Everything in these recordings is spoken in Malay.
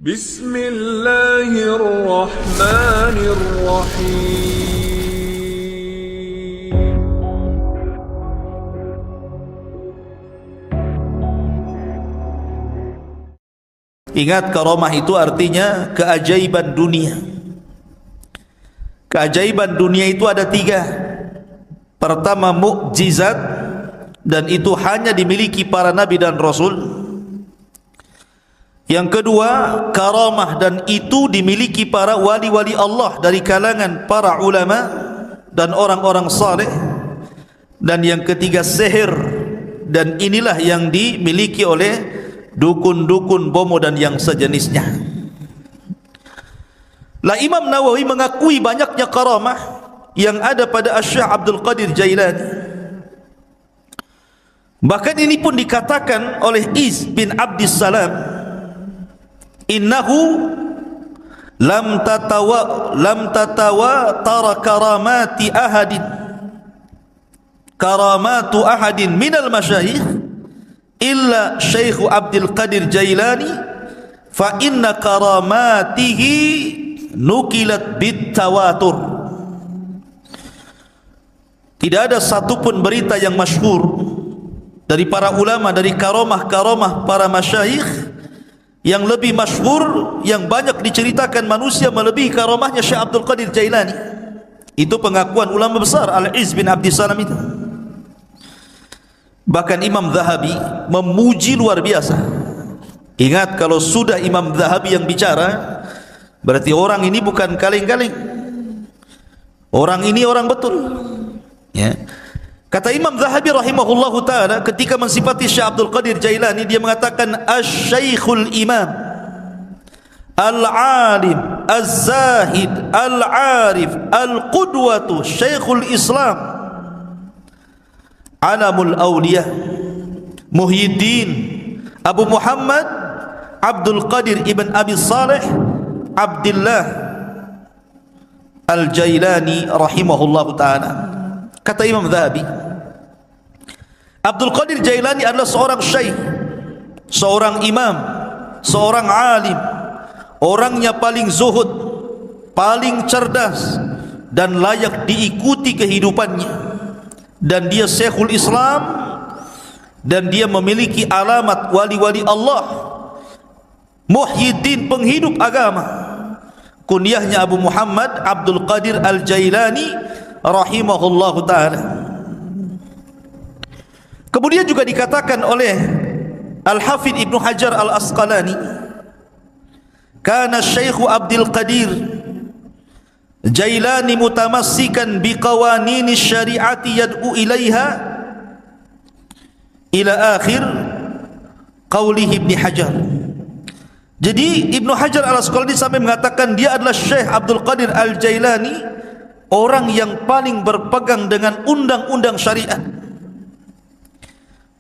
بسم الله الرحمن الرحيم Ingat, karamah itu artinya keajaiban dunia. Keajaiban dunia itu ada tiga. Pertama, mukjizat, dan itu hanya dimiliki para nabi dan rasul. Yang kedua, karamah, dan itu dimiliki para wali-wali Allah dari kalangan para ulama dan orang-orang saleh. Dan yang ketiga, sihir, dan inilah yang dimiliki oleh dukun-dukun, bomo dan yang sejenisnya. Lah, Imam Nawawi mengakui banyaknya karamah yang ada pada Syekh Abdul Qadir Jailani. Bahkan ini pun dikatakan oleh Iz bin Abdis Salam, innahu lam tatawa karamatu ahadin minal masyayikh illa Syekh Abdul Qadir Jailani, fa inna karamatihi nukilat bit tawatur. Tidak ada satupun berita yang masyhur dari para ulama dari karamah-karamah para masyayikh yang lebih masyhur, yang banyak diceritakan manusia melebihi karamahnya Syekh Abdul Qadir Jailani. Itu pengakuan ulama besar Al-Iz bin Abdis Salam itu. Bahkan Imam Zahabi memuji luar biasa. Ingat, kalau sudah Imam Zahabi yang bicara, berarti orang ini bukan kaleng-kaleng. Orang ini orang betul. Ya. Kata Imam Zahabi rahimahullahu ta'ala ketika mensifati Syekh Abdul Qadir Jailani, dia mengatakan Asy-Syaikhul Imam Al-Alim Az-Zahid Al-Arif Al-Qudwatu Syekhul Islam Alamul Awliya Muhyiddin Abu Muhammad Abdul Qadir Ibn Abi Saleh Abdullah Al-Jailani rahimahullahu ta'ala. Kata Imam Zahabi, Abdul Qadir Jailani adalah seorang syekh, seorang imam, seorang alim, orangnya paling zuhud, paling cerdas, dan layak diikuti kehidupannya. Dan dia Syekhul Islam, dan dia memiliki alamat wali-wali Allah, Muhyiddin, penghidup agama. Kunyahnya Abu Muhammad Abdul Qadir Al-Jailani rahimahullahu ta'ala. Kemudian juga dikatakan oleh Al-Hafidh Ibnu Hajar Al-Asqalani, kana Syekh Abdul Qadir Jailani mutamassikan biqawanini syari'ati yad'u ilaiha ila akhir qawlihi Ibnu Hajar. Jadi Ibnu Hajar Al-Asqalani sampai mengatakan dia adalah Syekh Abdul Qadir Al-Jailani, orang yang paling berpegang dengan undang-undang syariat.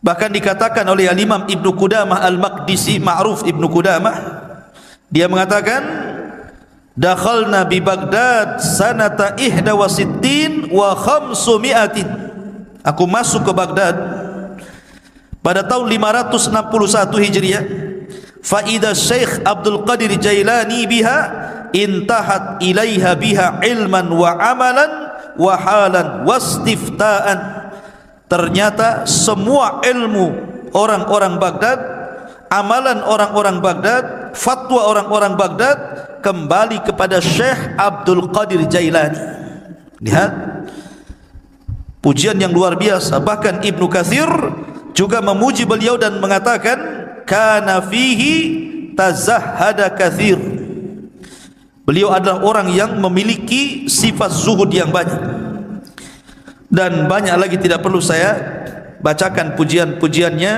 Bahkan dikatakan oleh Al-Imam Ibnu Qudamah Al-Maqdisi, ma'ruf Ibnu Qudamah, dia mengatakan dakhalna bi Baghdad sanata 61 wa 500. Aku masuk ke Baghdad pada tahun 561 Hijriah. Fa idza Syekh Abdul Qadir Jailani biha intahat ilaiha biha ilman wa amalan wa halan wastiftaan. Ternyata semua ilmu orang-orang Baghdad, amalan orang-orang Baghdad, fatwa orang-orang Baghdad kembali kepada Syekh Abdul Qadir Jailani. Lihat pujian yang luar biasa. Bahkan Ibnu Katsir juga memuji beliau dan mengatakan kana fihi tazahhada katsir. Beliau adalah orang yang memiliki sifat zuhud yang banyak. Dan banyak lagi, tidak perlu saya bacakan pujian-pujiannya,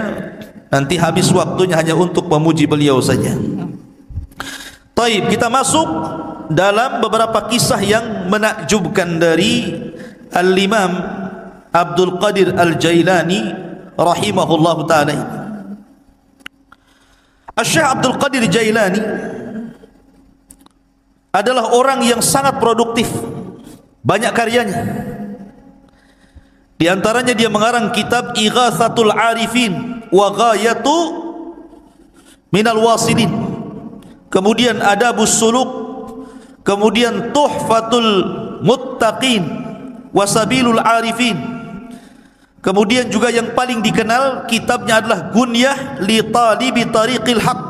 nanti habis waktunya hanya untuk memuji beliau saja. Taib, kita masuk dalam beberapa kisah yang menakjubkan dari Al-Imam Abdul Qadir Al-Jailani rahimahullahu ta'ala. Syekh Abdul Qadir Jailani adalah orang yang sangat produktif, banyak karyanya. Di antaranya dia mengarang kitab Ighatsatul Arifin wa Ghayatu Minal Wasilin, kemudian Adabus Suluk, kemudian Tuhfatul Muttaqin, Wasabilul Arifin. Kemudian juga yang paling dikenal kitabnya adalah Gunyah li Talibi Tariqil Haq.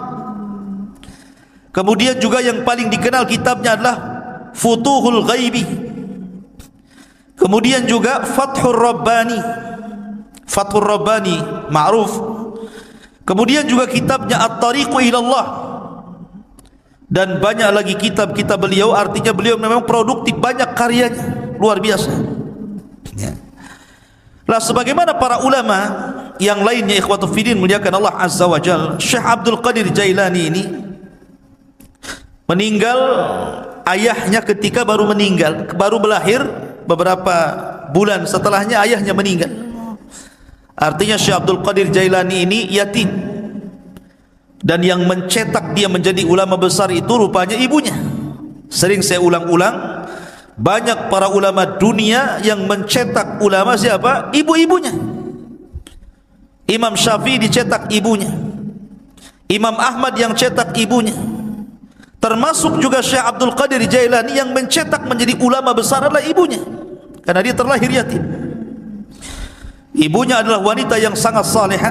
Kemudian juga yang paling dikenal kitabnya adalah Futuhul Ghaibi. Kemudian juga Fathur Rabbani, Fathur Rabbani ma'ruf. Kemudian juga kitabnya At-Tariqu Ilallah. Dan banyak lagi kitab-kitab beliau. Artinya beliau memang produktif, banyak karyanya, luar biasa ya. Lah sebagaimana para ulama yang lainnya, ikhwatu fiddin muliakan Allah Azza wa Jalla, Syekh Abdul Qadir Jailani ini meninggal, ayahnya ketika baru meninggal, baru melahir beberapa bulan setelahnya ayahnya meninggal. Artinya Syekh Abdul Qadir Jailani ini yatim, dan yang mencetak dia menjadi ulama besar itu rupanya ibunya. Sering saya ulang-ulang, banyak para ulama dunia yang mencetak ulama siapa? Ibu-ibunya. Imam Syafi'i dicetak ibunya, Imam Ahmad yang cetak ibunya. Termasuk juga Syekh Abdul Qadir Jailani yang mencetak menjadi ulama besar adalah ibunya, karena dia terlahir yatim. Ibunya adalah wanita yang sangat salihah,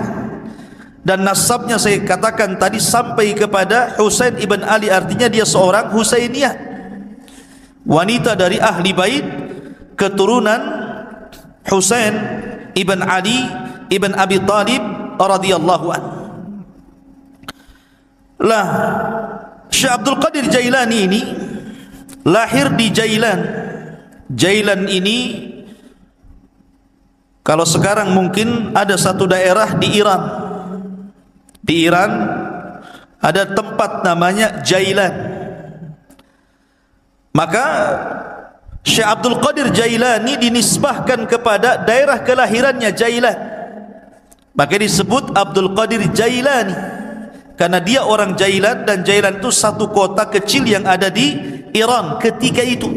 dan nasabnya saya katakan tadi sampai kepada Husain ibn Ali, artinya dia seorang Husainiyah, wanita dari ahli bait, keturunan Husain ibn Ali ibn Abi Talib radhiyallahu anhu. Lah Syekh Abdul Qadir Jailani ini lahir di Jailan. Jailan ini kalau sekarang mungkin ada satu daerah di Iran. Di Iran ada tempat namanya Jailan. Maka Syekh Abdul Qadir Jailani dinisbahkan kepada daerah kelahirannya Jailan. Maka disebut Abdul Qadir Jailani, karena dia orang Jailan, dan Jailan itu satu kota kecil yang ada di Iran ketika itu.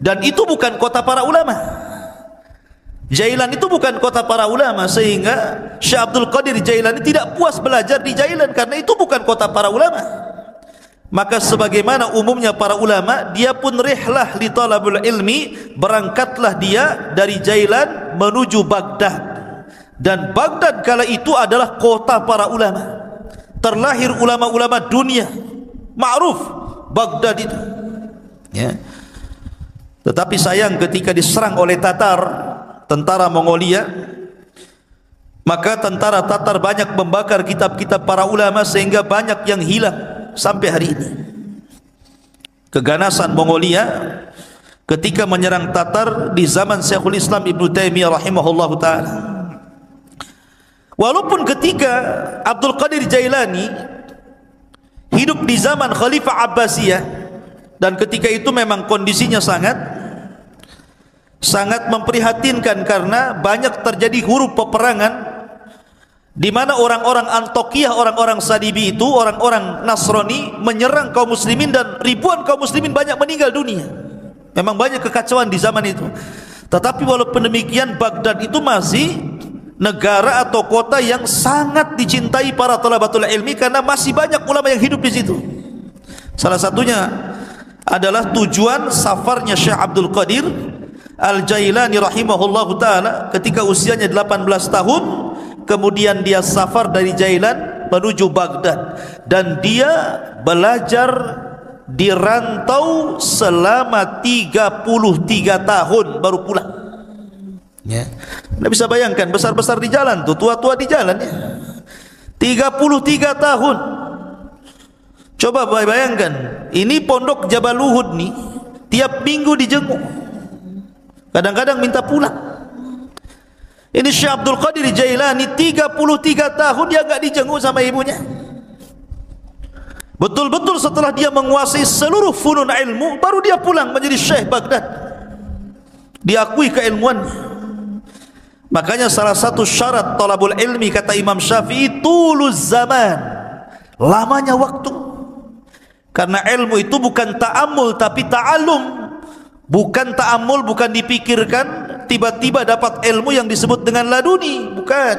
Dan itu bukan kota para ulama. Jailan itu bukan kota para ulama, sehingga Syekh Abdul Qadir Jailani tidak puas belajar di Jailan karena itu bukan kota para ulama. Maka sebagaimana umumnya para ulama, dia pun rihlah li talabul ilmi, berangkatlah dia dari Jailan menuju Baghdad. Dan Baghdad kala itu adalah kota para ulama. Terlahir ulama-ulama dunia, ma'ruf Baghdad itu ya. Tetapi sayang ketika diserang oleh Tatar, tentara Mongolia, maka tentara Tatar banyak membakar kitab-kitab para ulama sehingga banyak yang hilang sampai hari ini. Keganasan Mongolia ketika menyerang Tatar di zaman Syekhul Islam Ibn Taimiyah rahimahullahu ta'ala. Walaupun ketika Abdul Qadir Jailani hidup di zaman Khalifah Abbasiyah, dan ketika itu memang kondisinya sangat memprihatinkan karena banyak terjadi huru peperangan, di mana orang-orang Antokiyah, orang-orang Salibi itu, orang-orang Nasrani menyerang kaum muslimin, dan ribuan kaum muslimin banyak meninggal dunia. Memang banyak kekacauan di zaman itu. Tetapi walaupun demikian, Baghdad itu masih negara atau kota yang sangat dicintai para talabatul ilmi karena masih banyak ulama yang hidup di situ. Salah satunya adalah tujuan safarnya Syekh Abdul Qadir Al-Jailani rahimahullahu ta'ala ketika usianya 18 tahun. Kemudian dia safar dari Jailan menuju Baghdad, dan dia belajar di rantau selama 33 tahun baru pulang ya. Anda bisa bayangkan, besar-besar di jalan tuh, tua-tua di jalan ya. 33 tahun. Coba bayangkan, ini pondok Jabal Uhud nih, tiap minggu dijenguk, kadang-kadang minta pulang. Ini Syekh Abdul Qadir Jailani 33 tahun dia enggak dijenguk sama ibunya. Betul-betul setelah dia menguasai seluruh funun ilmu, baru dia pulang menjadi Syekh Baghdad, diakui keilmuannya. Makanya salah satu syarat talabul ilmi kata Imam Syafi'i, tuluz zaman, lamanya waktu. Karena ilmu itu bukan ta'ammul tapi ta'allum. Bukan ta'ammul, bukan dipikirkan tiba-tiba dapat ilmu yang disebut dengan laduni, bukan,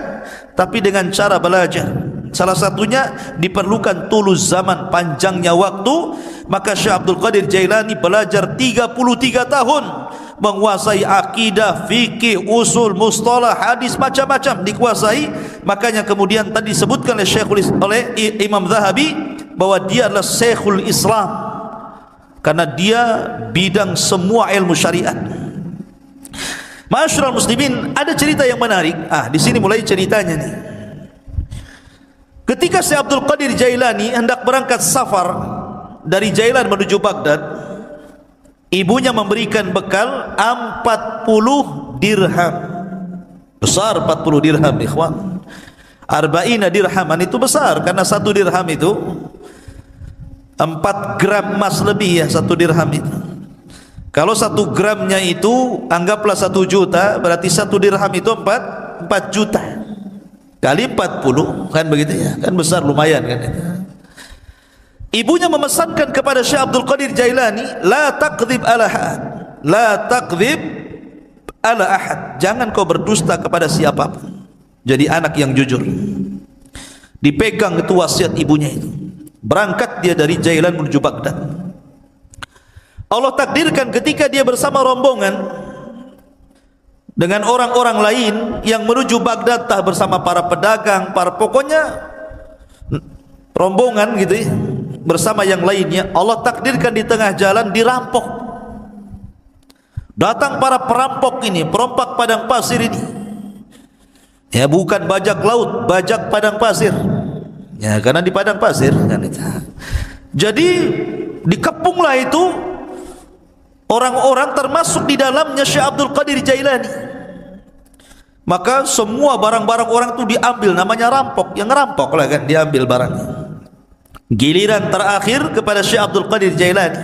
tapi dengan cara belajar Salah satunya diperlukan tulus zaman, panjangnya waktu. Maka Syekh Abdul Qadir Jailani belajar 33 tahun, menguasai akidah, fikih, usul, mustalah, hadis, macam-macam dikuasai. Makanya kemudian tadi disebutkan oleh Imam Zahabi bahwa dia adalah Syekhul Islam, karena dia bidang semua ilmu syariat. Ma'asyiral muslimin, ada cerita yang menarik. Di sini mulai ceritanya nih. Ketika Syekh Abdul Qadir Jailani hendak berangkat safar dari Jailan menuju Baghdad, ibunya memberikan bekal 40 dirham. Besar 40 dirham, ikhwan. Arba'ina dirhaman itu besar, karena 1 dirham itu 4 gram emas lebih ya, 1 dirham itu. Kalau 1 gramnya itu anggaplah 1 juta, berarti 1 dirham itu 4 juta kali 40, kan begitu ya, kan besar, lumayan kan itu. Ibunya memesankan kepada Syekh Abdul Qadir Jailani, la taqdzib ala ahad, la taqdzib ala ahad, jangan kau berdusta kepada siapapun. Jadi anak yang jujur. Dipegang itu wasiat ibunya itu. Berangkat dia dari Jailan menuju Baghdad. Allah takdirkan ketika dia bersama rombongan dengan orang-orang lain yang menuju Baghdad, tah bersama para pedagang, para pokoknya rombongan gitu ya, bersama yang lainnya, Allah takdirkan di tengah jalan dirampok. Datang para perampok ini, perompak padang pasir ini. Ya, bukan bajak laut, bajak padang pasir. Ya, karena di padang pasir kan itu. Jadi dikepunglah itu orang-orang, termasuk di dalamnya Syekh Abdul Qadir Jailani. Maka semua barang-barang orang itu diambil, namanya rampok. Yang ngerampok lah kan, diambil barangnya. Giliran terakhir kepada Syekh Abdul Qadir Jailani.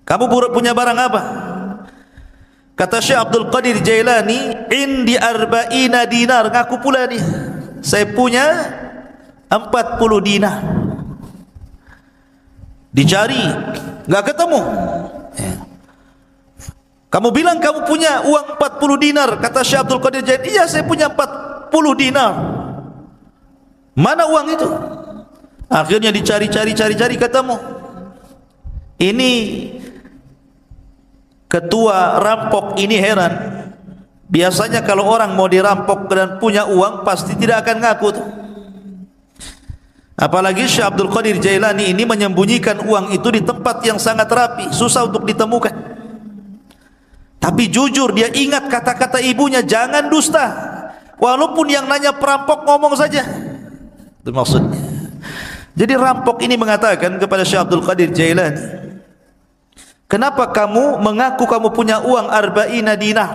Kamu punya barang apa? Kata Syekh Abdul Qadir Jailani, indi arba'ina dinar. Ngaku pula nih, saya punya 40 dinar. Dicari, nggak ketemu. Ya. Kamu bilang kamu punya uang 40 dinar. Kata Syekh Abdul Qadir Jailani, iya saya punya 40 dinar. Mana uang itu? Akhirnya dicari, ketemu. Ini ketua rampok ini heran. Biasanya kalau orang mau dirampok dan punya uang, pasti tidak akan ngaku tuh. Apalagi Syekh Abdul Qadir Jailani ini menyembunyikan uang itu di tempat yang sangat rapi, susah untuk ditemukan. Tapi jujur, dia ingat kata-kata ibunya, jangan dusta. Walaupun yang nanya perampok ngomong saja. Itu maksudnya. Jadi rampok ini mengatakan kepada Syekh Abdul Qadir Jailani, kenapa kamu mengaku kamu punya uang arba'ina dinar,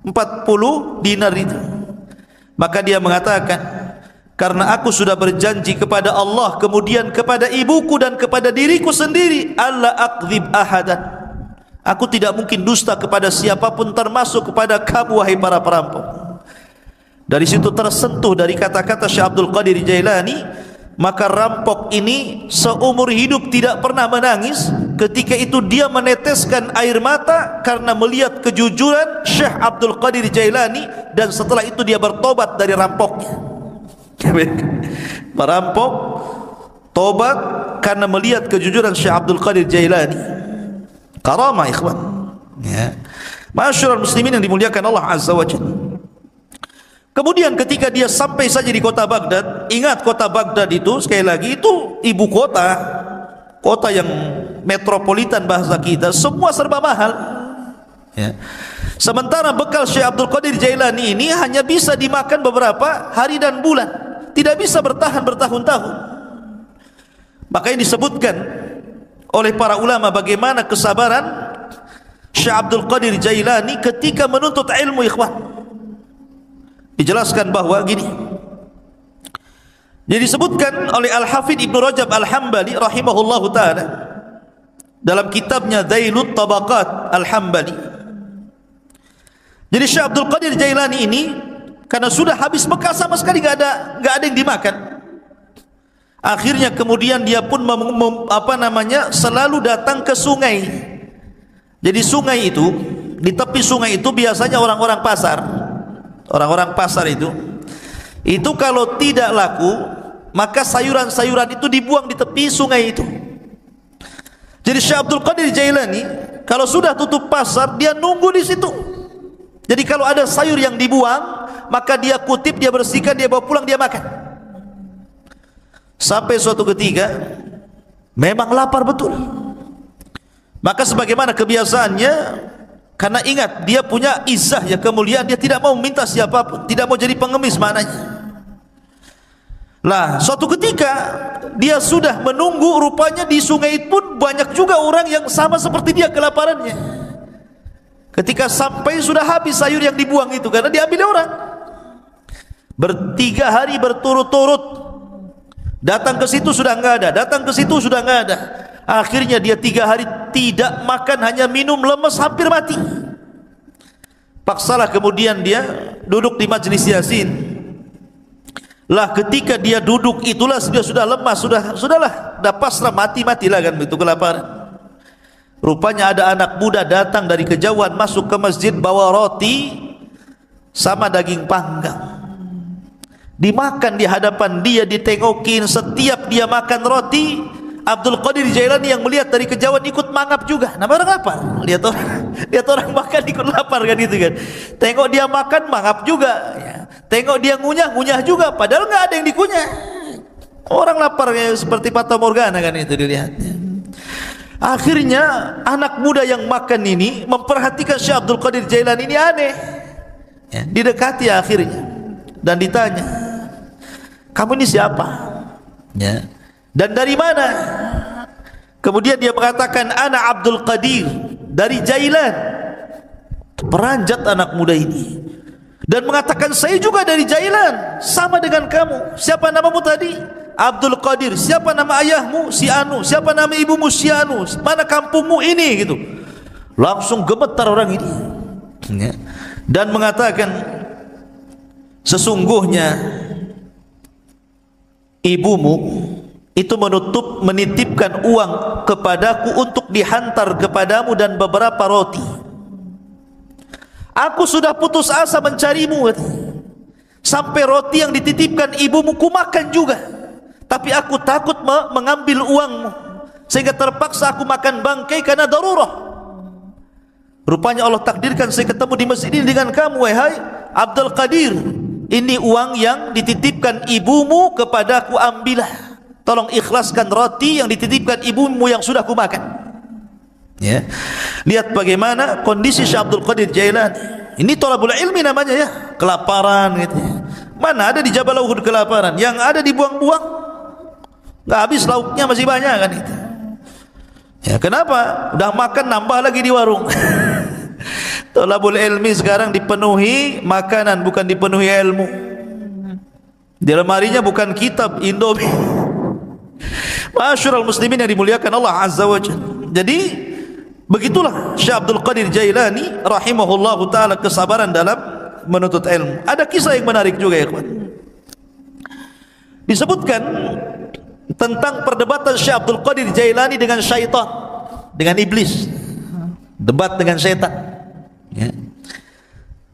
40 dinar itu? Maka dia mengatakan, karena aku sudah berjanji kepada Allah, kemudian kepada ibuku dan kepada diriku sendiri, alla aqdzib ahadan, aku tidak mungkin dusta kepada siapapun, termasuk kepada kamu wahai para perampok. Dari situ tersentuh dari kata-kata Syekh Abdul Qadir Jailani. Maka rampok ini seumur hidup tidak pernah menangis. Ketika itu dia meneteskan air mata karena melihat kejujuran Syekh Abdul Qadir Jailani, dan setelah itu dia bertobat dari rampoknya. Perampok tobat karena melihat kejujuran Syekh Abdul Qadir Jailani. Karamah ikhwan ya. Ma'asyiral muslimin yang dimuliakan Allah Azza wa Jalla. Kemudian ketika dia sampai saja di kota Baghdad, ingat kota Baghdad itu sekali lagi itu ibu kota, kota yang metropolitan bahasa kita, semua serba mahal ya. Sementara bekal Syekh Abdul Qadir Jailani ini hanya bisa dimakan beberapa hari dan bulan, tidak bisa bertahan bertahun-tahun. Makanya disebutkan oleh para ulama bagaimana kesabaran Syekh Abdul Qadir Jailani ketika menuntut ilmu, ikhwan. Dijelaskan bahwa gini, jadi disebutkan oleh Al-Hafidh Ibnu Rajab Al-Hambali rahimahullahu ta'ala dalam kitabnya Dzailut Tabaqat Al-Hambali. Jadi Syekh Abdul Qadir Jailani ini karena sudah habis bekal sama sekali, nggak ada yang dimakan. Akhirnya kemudian dia pun selalu datang ke sungai. Jadi sungai itu, di tepi sungai itu biasanya orang-orang pasar. Orang-orang pasar itu Itu kalau tidak laku, maka sayuran-sayuran itu dibuang di tepi sungai itu. Jadi Syekh Abdul Qadir Jailani kalau sudah tutup pasar, dia nunggu di situ. Jadi kalau ada sayur yang dibuang, maka dia kutip, dia bersihkan, dia bawa pulang, dia makan. Sampai suatu ketika memang lapar betul. Maka sebagaimana kebiasaannya, karena ingat dia punya izzah, ya kemuliaan, dia tidak mau minta siapapun, tidak mau jadi pengemis maknanya. Lah, suatu ketika dia sudah menunggu, rupanya di sungai pun banyak juga orang yang sama seperti dia kelaparannya. Ketika sampai sudah habis sayur yang dibuang itu, karena diambil orang. 3 hari berturut-turut datang ke situ sudah enggak ada, datang ke situ sudah enggak ada. Akhirnya dia 3 hari tidak makan, hanya minum, lemes, hampir mati. Paksalah kemudian dia duduk di majlis Yasin. Lah ketika dia duduk itulah dia sudah lemas, sudahlah, dah pasrah, matilah kan begitu kelaparan. Rupanya ada anak muda datang dari kejauhan masuk ke masjid bawa roti sama daging panggang. Dimakan di hadapan dia, ditengokin. Setiap dia makan roti, Abdul Qadir Jailani yang melihat dari kejauhan ikut mangap juga. Nama orang lapar. Lihat orang makan ikut lapar kan gitu kan. Tengok dia makan mangap juga. Ya. Tengok dia ngunyah juga. Padahal nggak ada yang dikunyah. Orang lapar ya, seperti Fata Morgana kan itu dilihatnya. Akhirnya anak muda yang makan ini memperhatikan Syekh Abdul Qadir Jailani ini aneh. Ya, didekati akhirnya dan ditanya, kamu ini siapa? Ya. Dan dari mana? Kemudian dia mengatakan, ana Abdul Qadir dari Jailan. Peranjat anak muda ini dan mengatakan, saya juga dari Jailan, sama dengan kamu. Siapa namamu tadi? Abdul Qadir. Siapa nama ayahmu? Si Anu. Siapa nama ibumu? Si Anu. Mana kampungmu? Ini gitu. Langsung gemetar orang ini ya. Dan mengatakan, sesungguhnya ibumu itu menitipkan uang kepadaku untuk dihantar kepadamu dan beberapa roti. Aku sudah putus asa mencarimu, sampai roti yang dititipkan ibumu ku makan juga, tapi aku takut mengambil uangmu, sehingga terpaksa aku makan bangkai karena darurah. Rupanya Allah takdirkan saya ketemu di masjid ini dengan kamu, wahai Abdul Qadir. Ini uang yang dititipkan ibumu kepadaku, ambillah. Tolong ikhlaskan roti yang dititipkan ibumu yang sudah ku makan. Ya. Lihat bagaimana kondisi Syekh Abdul Qadir Jailani. Ini thalabul ilmi namanya ya, kelaparan gitu. Mana ada di Jabal Uhud kelaparan, yang ada dibuang-buang. Enggak habis lauknya masih banyak kan itu. Ya, kenapa? Udah makan nambah lagi di warung. Thalabul ilmi sekarang dipenuhi makanan, bukan dipenuhi ilmu. Di lemarinya bukan kitab, Indomie. Ma'asyiral muslimin yang dimuliakan Allah Azza wa Jalla. Jadi begitulah Syekh Abdul Qadir Jailani rahimahullahu taala, kesabaran dalam menuntut ilmu. Ada kisah yang menarik juga ya kawan. Disebutkan tentang perdebatan Syekh Abdul Qadir Jailani dengan syaitan, dengan iblis. Debat dengan syaitan ya.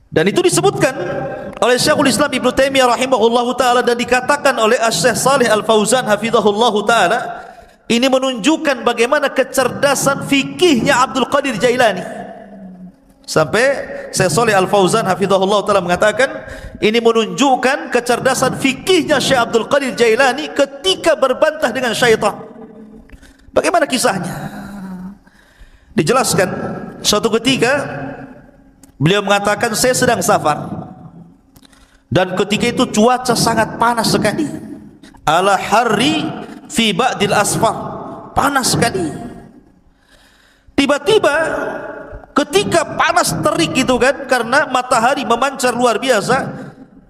Dan itu disebutkan oleh Syekhul Islam Ibnu Taimiyah rahimahullahu taala, dan dikatakan oleh Syekh Shalih Al Fauzan hafizahullahu taala, ini menunjukkan bagaimana kecerdasan fikihnya Abdul Qadir Jailani. Sampai Syekh Shalih Al Fauzan hafizahullahu taala mengatakan, ini menunjukkan kecerdasan fikihnya Syekh Abdul Qadir Jailani ketika berbantah dengan syaitan. Bagaimana kisahnya? Dijelaskan, suatu ketika beliau mengatakan, saya sedang safar, dan ketika itu cuaca sangat panas sekali. Ala harri fi ba'dil asfar, panas sekali. Tiba-tiba ketika panas terik gitu kan, karena matahari memancar luar biasa,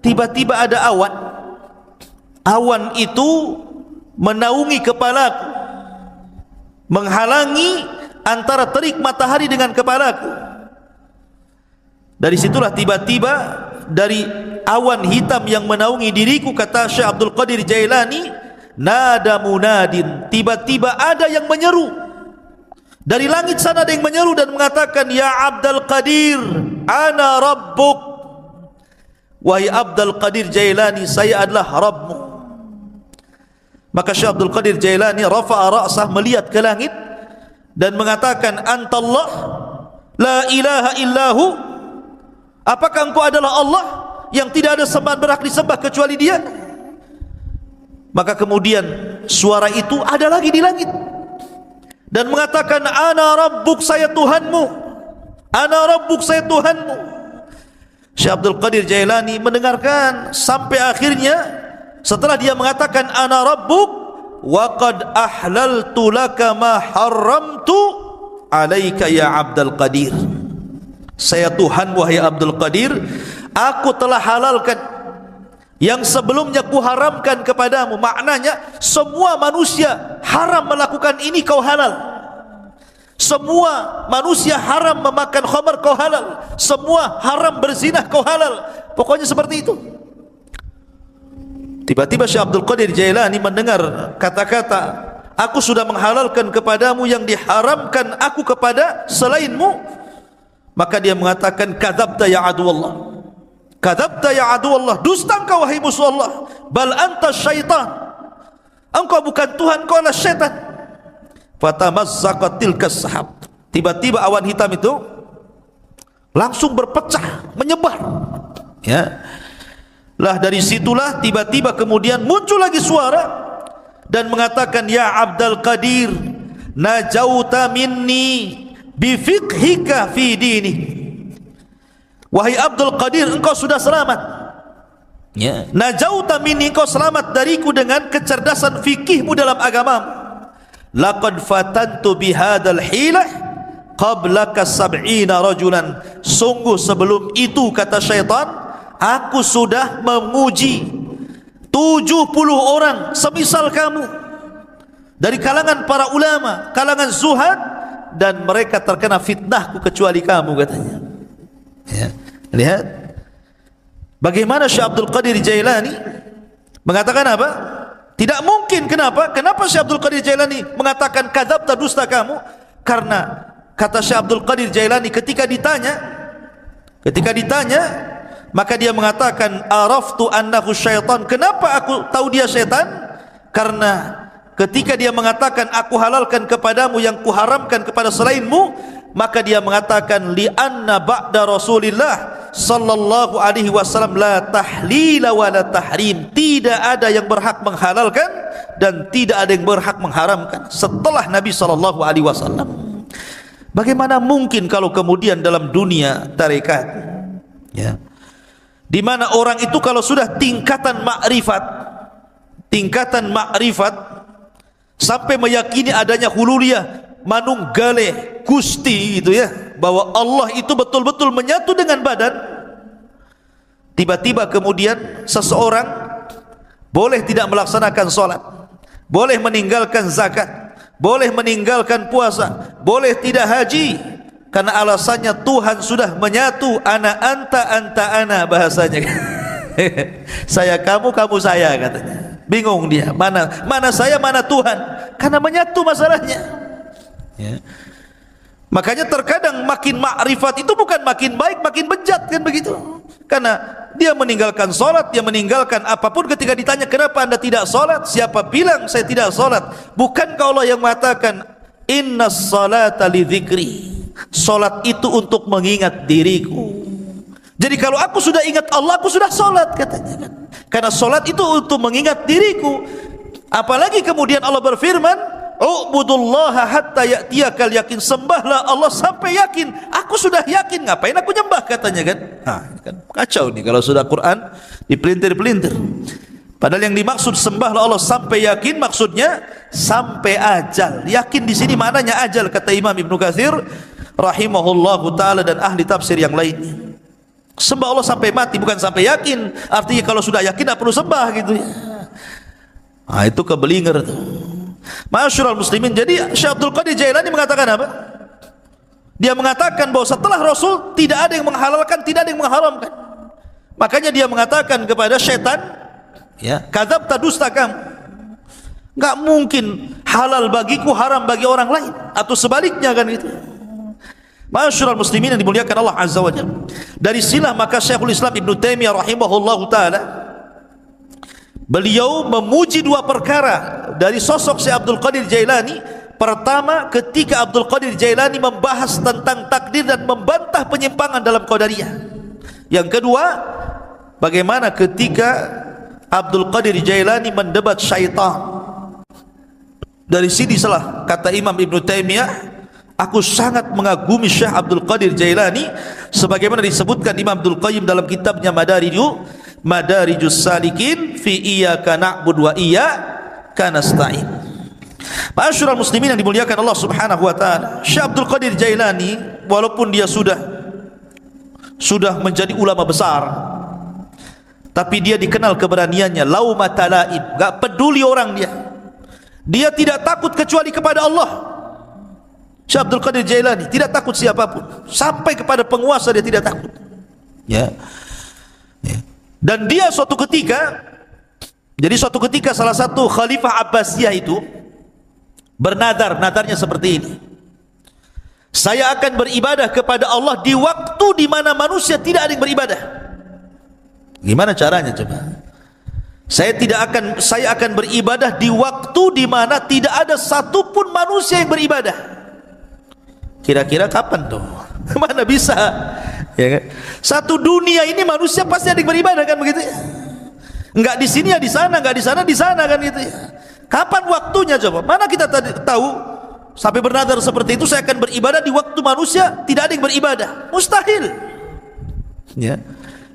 tiba-tiba ada awan. Awan itu menaungi kepalaku, menghalangi antara terik matahari dengan kepalaku. Dari situlah tiba-tiba dari awan hitam yang menaungi diriku, kata Syekh Abdul Qadir Jailani, nada munadin, tiba-tiba ada yang menyeru dari langit sana, ada yang menyeru dan mengatakan, ya Abdul Qadir, ana rabbuk, wahai Abdul Qadir Jailani, saya adalah Rabbmu. Maka Syekh Abdul Qadir Jailani rafa'a ra'sah, melihat ke langit dan mengatakan, Antallah la ilaha illahu, apakah engkau adalah Allah yang tidak ada sembahan berhak disembah kecuali Dia? Maka kemudian suara itu ada lagi di langit dan mengatakan, ana rabbuk, saya Tuhanmu, ana rabbuk, saya Tuhanmu. Syekh Abdul Qadir Jailani mendengarkan sampai akhirnya, setelah dia mengatakan ana rabbuk wa qad ahlaltu laka ma haramtu alaika ya Abdul Qadir, saya Tuhan wahai Abdul Qadir, aku telah halalkan yang sebelumnya kuharamkan kepadamu. Maknanya semua manusia haram melakukan ini, kau halal. Semua manusia haram memakan khamar, kau halal. Semua haram berzinah, kau halal. Pokoknya seperti itu. Tiba-tiba Syekh Abdul Qadir Jailani mendengar kata-kata, aku sudah menghalalkan kepadamu yang diharamkan aku kepada selainmu. Maka dia mengatakan, kadzabta ya aduwallah, kadzabta ya aduwallah, dusta engkau wahai musuh Allah. Bal anta syaitan, engkau bukan Tuhan, engkau adalah syaitan. Fatamazzaqat tilkas sahab, tiba-tiba awan hitam itu langsung berpecah, menyebar, ya. Lah dari situlah tiba-tiba kemudian muncul lagi suara dan mengatakan, ya Abdul Qadir, najauta minni bifiqhika fi dini, wahai Abdul Qadir, engkau sudah selamat, ya. Najauta minni, engkau selamat dariku dengan kecerdasan fikihmu dalam agamamu. Laqad fatantu bihadzal hilah qablaka 70 rajulan, sungguh sebelum itu, kata syaitan, aku sudah menguji 70 orang semisal kamu dari kalangan para ulama, kalangan zuhad, dan mereka terkena fitnahku kecuali kamu, katanya, ya. Lihat bagaimana Syekh Abdul Qadir Jailani mengatakan apa? Tidak mungkin. Kenapa? Kenapa Syekh Abdul Qadir Jailani mengatakan kadzabta, dusta kamu? Karena kata Syekh Abdul Qadir Jailani, ketika ditanya, maka dia mengatakan, araftu annahu syaitan. Kenapa aku tahu dia syaitan? Karena ketika dia mengatakan aku halalkan kepadamu yang kuharamkan kepada selainmu, maka dia mengatakan, li anna ba'da Rasulillah sallallahu alaihi wasallam la tahlila wa la tahrim, tidak ada yang berhak menghalalkan dan tidak ada yang berhak mengharamkan setelah Nabi sallallahu alaihi wasallam. Bagaimana mungkin kalau kemudian dalam dunia tarekat, ya, di mana orang itu kalau sudah tingkatan makrifat sampai meyakini adanya hululiyah, manunggale Gusti, gitu ya, bahwa Allah itu betul-betul menyatu dengan badan, tiba-tiba kemudian seseorang boleh tidak melaksanakan sholat, boleh meninggalkan zakat, boleh meninggalkan puasa, boleh tidak haji, karena alasannya Tuhan sudah menyatu, ana anta anta ana, bahasanya saya kamu, kamu saya, katanya. Bingung dia, mana saya, mana Tuhan, karena menyatu masalahnya, ya. Makanya terkadang makin makrifat itu bukan makin baik, makin bejat, kan begitu. Karena dia meninggalkan solat, dia meninggalkan apapun. Ketika ditanya kenapa anda tidak solat, siapa bilang saya tidak solat? Bukankah Allah yang mengatakan, inna salata li dzikri, solat itu untuk mengingat diriku. Jadi kalau aku sudah ingat Allah, aku sudah solat, katanya, kan? Karena solat itu untuk mengingat diriku. Apalagi kemudian Allah berfirman, u'budullaha hatta ya'tiyakal yakin, sembahlah Allah sampai yakin. Aku sudah yakin, ngapain aku nyembah, katanya, kan? Nah, kan kacau nih kalau sudah Quran dipelintir-pelintir. Padahal yang dimaksud sembahlah Allah sampai yakin, maksudnya sampai ajal. Yakin di sini maknanya ajal, kata Imam Ibnu Katsir rahimahullahu taala dan ahli tafsir yang lainnya. Sembah Allah sampai mati, bukan sampai yakin. Artinya kalau sudah yakin tidak perlu sembah, gitu ya. Nah, itu kebelinger tuh. Ma'asyiral muslimin, jadi Syekh Abdul Qadir Jailani mengatakan apa? Dia mengatakan bahwa setelah Rasul tidak ada yang menghalalkan, tidak ada yang mengharamkan. Makanya dia mengatakan kepada syaitan, ya, kadzabta, dusta kamu. Enggak mungkin halal bagiku, haram bagi orang lain, atau sebaliknya, kan itu. Ma'asyiral muslimin yang dimuliakan Allah Azza wa Jalla, dari silah maka Syekhul Islam Ibnu Taimiyah rahimahullahu taala beliau memuji dua perkara dari sosok Syekh Abdul Qadir Jailani. Pertama, ketika Abdul Qadir Jailani membahas tentang takdir dan membantah penyimpangan dalam Qadariyah. Yang kedua, bagaimana ketika Abdul Qadir Jailani mendebat syaitan. Dari sini salah kata Imam Ibnu Taimiyah, aku sangat mengagumi Syekh Abdul Qadir Jailani sebagaimana disebutkan Imam Abdul Qayyim dalam kitabnya Madarijus Salikin fi iyyaka na'budu wa iyyaka nasta'in. Ma'asyiral muslimin yang dimuliakan Allah Subhanahu wa taala, Syekh Abdul Qadir Jailani walaupun dia sudah menjadi ulama besar, tapi dia dikenal keberaniannya, laumata laim, enggak peduli orang dia. Dia tidak takut kecuali kepada Allah. Syekh Abdul Qadir Jailani tidak takut siapapun, sampai kepada penguasa dia tidak takut. Ya. Dan dia suatu ketika salah satu Khalifah Abbasiyah itu bernadar, nadarnya seperti ini: saya akan beribadah kepada Allah di waktu di mana manusia tidak ada yang beribadah. Gimana caranya coba? Saya akan beribadah di waktu di mana tidak ada satupun manusia yang beribadah. Kira-kira kapan tuh? Mana bisa? Ya kan? Satu dunia ini manusia pasti ada yang beribadah kan begitu ya? Enggak di sini ya di sana, enggak di sana di sana kan gitu ya. Kapan waktunya coba? Mana kita tahu sampai bernadar seperti itu, saya akan beribadah di waktu manusia tidak ada yang beribadah. Mustahil. Ya.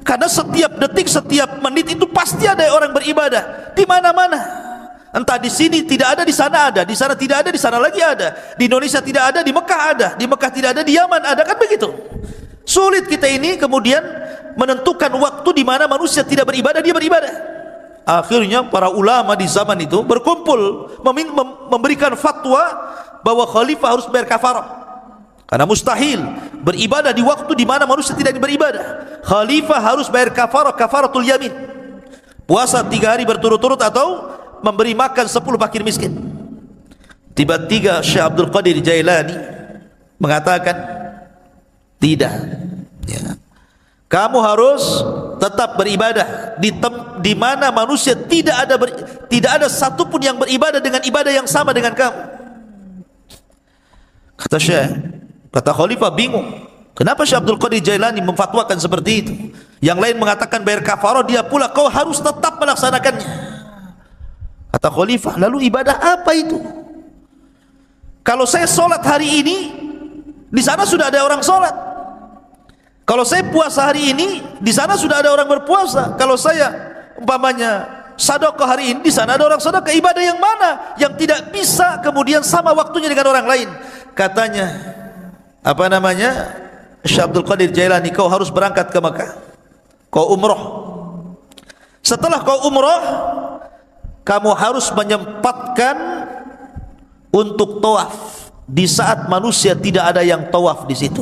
Karena setiap detik, setiap menit itu pasti ada orang beribadah di mana-mana. Entah di sini tidak ada, di sana ada, di sana tidak ada, di sana lagi ada. Di Indonesia tidak ada, di Mekah ada, di Mekah tidak ada, di Yaman ada, kan begitu. Sulit kita ini kemudian menentukan waktu di mana manusia tidak beribadah, dia beribadah. Akhirnya para ulama di zaman itu berkumpul memberikan fatwa bahwa khalifah harus bayar kafarah. Karena mustahil beribadah di waktu di mana manusia tidak beribadah. Khalifah harus bayar kafaratul yamin. Puasa 3 hari berturut-turut atau memberi makan 10 fakir miskin. Tiba-tiba Syekh Abdul Qadir Jailani mengatakan, tidak. Ya. Kamu harus tetap beribadah di mana manusia tidak ada satupun yang beribadah dengan ibadah yang sama dengan kamu. Kata Khalifah bingung, kenapa Syekh Abdul Qadir Jailani memfatwakan seperti itu? Yang lain mengatakan bayar kafarah, dia pula kau harus tetap melaksanakannya. Kata Khalifah, lalu ibadah apa itu? Kalau saya sholat hari ini, di sana sudah ada orang sholat. Kalau saya puasa hari ini, di sana sudah ada orang berpuasa. Kalau saya umpamanya sedekah hari ini, di sana ada orang sedekah. Ibadah yang mana yang tidak bisa kemudian sama waktunya dengan orang lain? Katanya, Syekh Abdul Qadir Jailani, kau harus berangkat ke Mekah, kau umroh. Setelah kau umroh, kamu harus menyempatkan untuk tawaf di saat manusia tidak ada yang tawaf di situ.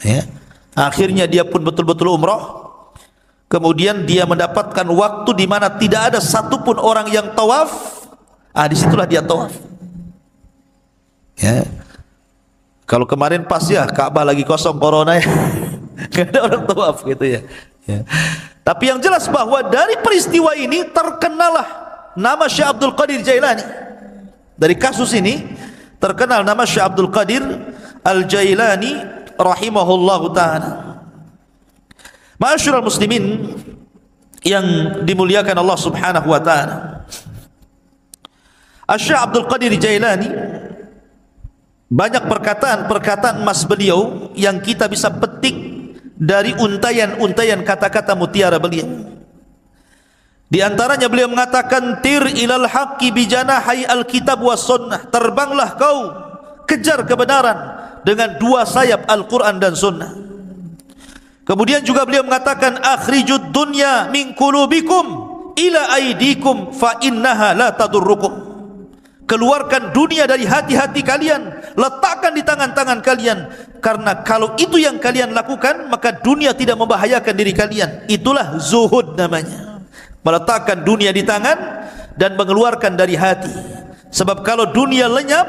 Ya. Akhirnya dia pun betul-betul umroh. Kemudian dia mendapatkan waktu di mana tidak ada satupun orang yang tawaf. Disitulah dia tawaf. Ya. Kalau kemarin pas ya Ka'bah lagi kosong corona ya, nggak ada orang tawaf gitu ya. Ya. Tapi yang jelas bahwa dari peristiwa ini terkenalah nama Syekh Abdul Qadir Jailani. Dari kasus ini terkenal nama Syekh Abdul Qadir Al-Jailani rahimahullahu ta'ala. Ma'asyiral muslimin yang dimuliakan Allah Subhanahu wa ta'ala, Syekh Abdul Qadir Jailani banyak perkataan-perkataan emas beliau yang kita bisa petik dari untayan-untayan kata-kata mutiara beliau. Di antaranya beliau mengatakan, tir ilal haqqi bijanahi alkitab was sunnah, terbanglah kau kejar kebenaran dengan 2 sayap Al-Quran dan Sunnah. Kemudian juga beliau mengatakan, akhrijud dunya min qulubikum ila aidikum fa innaha la tadurrukum. Keluarkan dunia dari hati-hati kalian, letakkan di tangan-tangan kalian, karena kalau itu yang kalian lakukan maka dunia tidak membahayakan diri kalian. Itulah zuhud namanya, meletakkan dunia di tangan dan mengeluarkan dari hati. Sebab kalau dunia lenyap,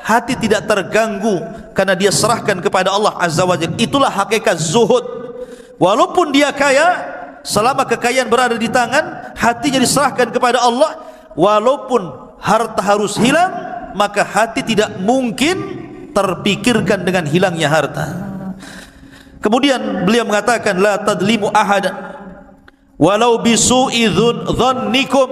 hati tidak terganggu karena dia serahkan kepada Allah Azza wa Jalla. Itulah hakikat zuhud. Walaupun dia kaya, selama kekayaan berada di tangan, hatinya diserahkan kepada Allah. Walaupun harta harus hilang, maka hati tidak mungkin terpikirkan dengan hilangnya harta. Kemudian beliau mengatakan, la tadlimu ahadan walau bisu'i dhannikum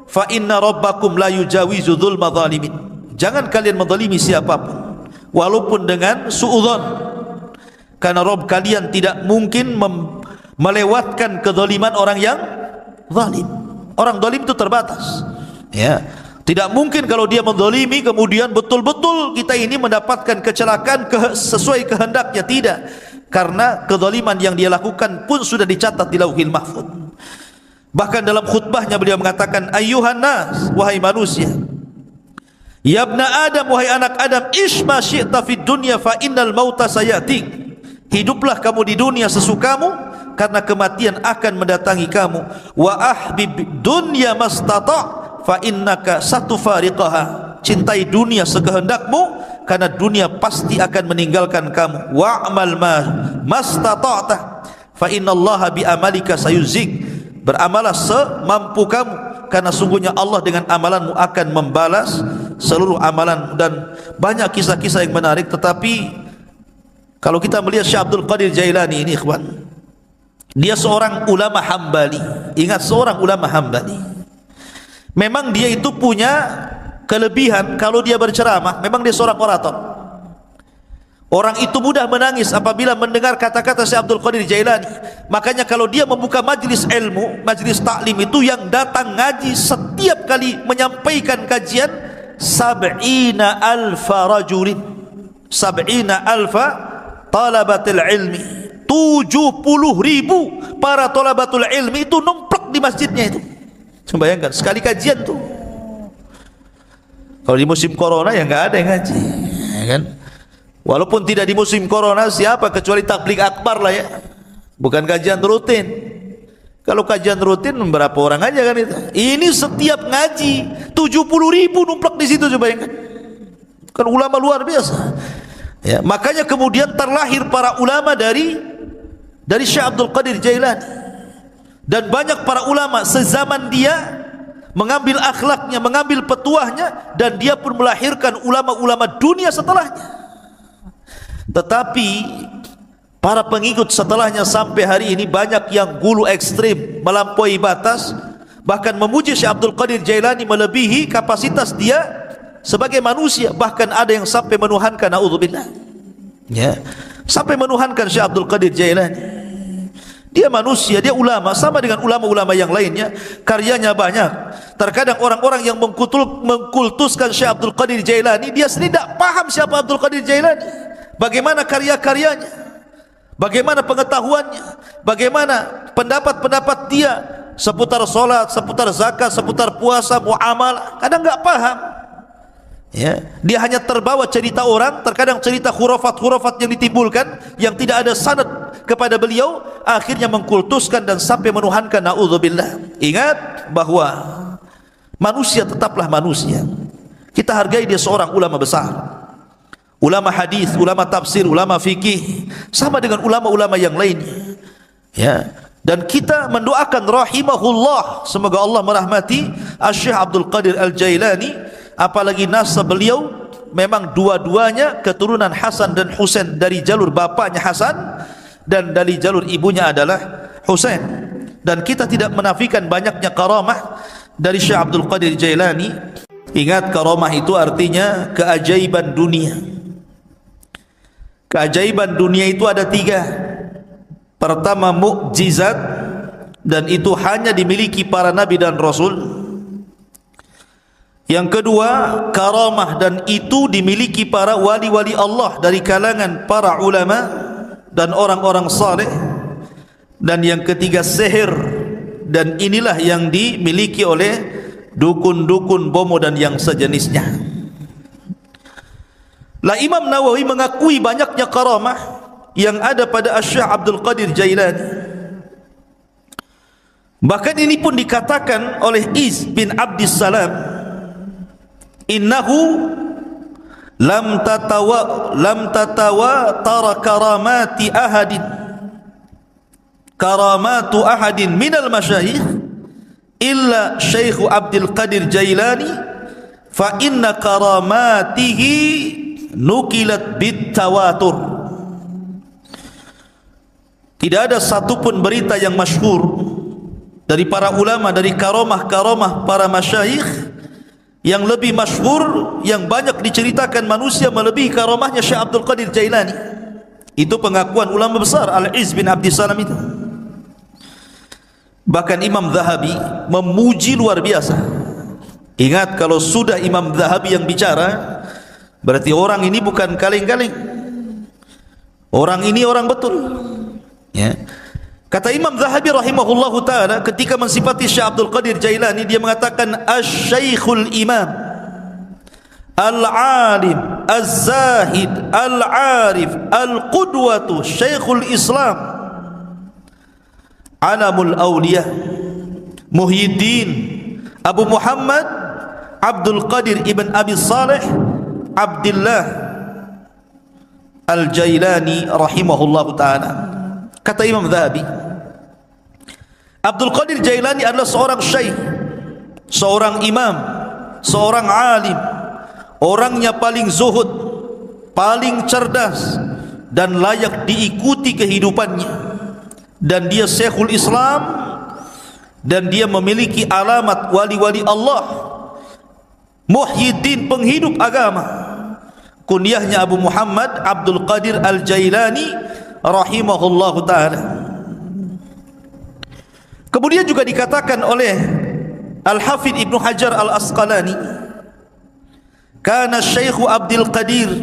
fa inna rabbakum la yujawizu dzulma zalimin. Jangan kalian menzalimi siapapun walaupun dengan suudzon, karena Rabb kalian tidak mungkin melewatkan kezaliman orang yang zalim. Orang zalim itu terbatas, ya. Tidak mungkin kalau dia menzalimi kemudian betul-betul kita ini mendapatkan kecelakaan sesuai kehendaknya. Tidak, karena kezaliman yang dia lakukan pun sudah dicatat di Lauhil Mahfuz. Bahkan dalam khutbahnya beliau mengatakan, ayyuhan nas, wahai manusia, ya ibna Adam, wahai anak Adam, ish ma syi'ta fid dunya fa innal mauta sayatik. Hiduplah kamu di dunia sesukamu, karena kematian akan mendatangi kamu. Wa ahbib dunya mastata' fa innaka satufariqaha. Cintai dunia sekehendakmu, karena dunia pasti akan meninggalkan kamu. Wa'mal mastata'ta fa innallaha bi amalika sayuzik. Beramalah semampu kamu, karena sungguhnya Allah dengan amalanmu akan membalas seluruh amalan. Dan banyak kisah-kisah yang menarik. Tetapi kalau kita melihat Syekh Abdul Qadir Jailani ini, ikhwan, dia seorang ulama Hambali. Ingat, seorang ulama Hambali. Memang dia itu punya kelebihan, kalau dia berceramah, memang dia seorang orator. Orang itu mudah menangis apabila mendengar kata-kata Syekh Abdul Qadir Jailani. Makanya kalau dia membuka majlis ilmu, majlis taklim itu, yang datang ngaji setiap kali menyampaikan kajian 70.000 rajulin, 70.000 talabatul ilmi, 70.000 para talabatul ilmi itu numplak di masjidnya itu. Coba bayangkan, sekali kajian tuh. Kalau di musim corona ya nggak ada yang ngaji, ya kan? Walaupun tidak di musim corona, siapa kecuali tabligh akbar lah ya, bukan kajian rutin. Kalau kajian rutin berapa orang aja kan itu. Ini setiap ngaji 70.000 numplak di situ, coba bayangkan. Kan ulama luar biasa. Ya, makanya kemudian terlahir para ulama dari Syekh Abdul Qadir Jailani. Dan banyak para ulama sezaman dia mengambil akhlaknya, mengambil petuahnya, dan dia pun melahirkan ulama-ulama dunia setelahnya. Tetapi para pengikut setelahnya sampai hari ini banyak yang gulu ekstrim, melampaui batas, bahkan memuji Syekh Abdul Qadir Jailani melebihi kapasitas dia sebagai manusia. Bahkan ada yang sampai menuhankan, naudzubillah, ya, sampai menuhankan Syekh Abdul Qadir Jailani. Dia manusia, dia ulama, sama dengan ulama-ulama yang lainnya, karyanya banyak. Terkadang orang-orang yang mengkultuskan Syekh Abdul Qadir Jailani, dia sendiri tidak paham siapa Abdul Qadir Jailani, bagaimana karya-karyanya, bagaimana pengetahuannya, bagaimana pendapat-pendapat dia seputar solat, seputar zakat, seputar puasa, muamalah. Kadang nggak paham, ya. Dia hanya terbawa cerita orang, terkadang cerita khurafat-khurafat yang ditimbulkan, yang tidak ada sanad kepada beliau, akhirnya mengkultuskan dan sampai menuhankan, naudzubillah. Ingat bahwa manusia tetaplah manusia. Kita hargai dia seorang ulama besar, ulama hadis, ulama tafsir, ulama fikih, sama dengan ulama-ulama yang lainnya, ya. Dan kita mendoakan rahimahullah, semoga Allah merahmati Syekh Abdul Qadir Al-Jailani. Apalagi nasab beliau memang dua-duanya keturunan Hasan dan Husain, dari jalur bapaknya Hasan dan dari jalur ibunya adalah Husain. Dan kita tidak menafikan banyaknya karamah dari Syekh Abdul Qadir Jailani. Ingat, karamah itu artinya keajaiban dunia. Keajaiban dunia itu ada 3. Pertama, mukjizat, dan itu hanya dimiliki para nabi dan rasul. Yang kedua, karamah, dan itu dimiliki para wali-wali Allah dari kalangan para ulama dan orang-orang saleh. Dan yang ketiga, sihir, dan inilah yang dimiliki oleh dukun-dukun, bomo dan yang sejenisnya. Lah, Imam Nawawi mengakui banyaknya karamah yang ada pada Syekh Abdul Qadir Jailani. Bahkan ini pun dikatakan oleh Iz bin Abdissalam, innahu lam tatawa tara karamatu ahadin minal masyayikh illa Syekh Abdul Qadir Jailani fa inna karamatihi nukilat bit tawatur. Tidak ada satupun berita yang masyhur dari para ulama dari karamah-karamah para masyayikh yang lebih masyhur, yang banyak diceritakan manusia melebihi karamahnya Syekh Abdul Qadir Jailani. Itu pengakuan ulama besar Al-Izz bin Abdissalam itu. Bahkan Imam Zahabi memuji luar biasa. Ingat, kalau sudah Imam Zahabi yang bicara, berarti orang ini bukan kaleng-kaleng. Orang ini orang betul. Ya. Kata Imam Zahabi rahimahullahu ta'ala ketika mensifati Syekh Abdul Qadir Jailani, dia mengatakan Asy-Syaikhul Imam Al-Alim Az-Zahid Al-Arif Al-Qudwatu Syekhul Islam Alamul Awliya Muhyiddin Abu Muhammad Abdul Qadir Ibn Abi Saleh Abdullah Al-Jailani rahimahullahu ta'ala. Kata Imam Zahabi, Abdul Qadir Jailani adalah seorang syekh, seorang imam, seorang alim, orangnya paling zuhud, paling cerdas dan layak diikuti kehidupannya. Dan dia Syekhul Islam, dan dia memiliki alamat wali-wali Allah, Muhyiddin, penghidup agama. Kunyahnya Abu Muhammad Abdul Qadir Al-Jailani rahimahullahu ta'ala. Kemudian juga dikatakan oleh Al-Hafidh Ibnu Hajar Al-Asqalani, kana Syekh Abdul Qadir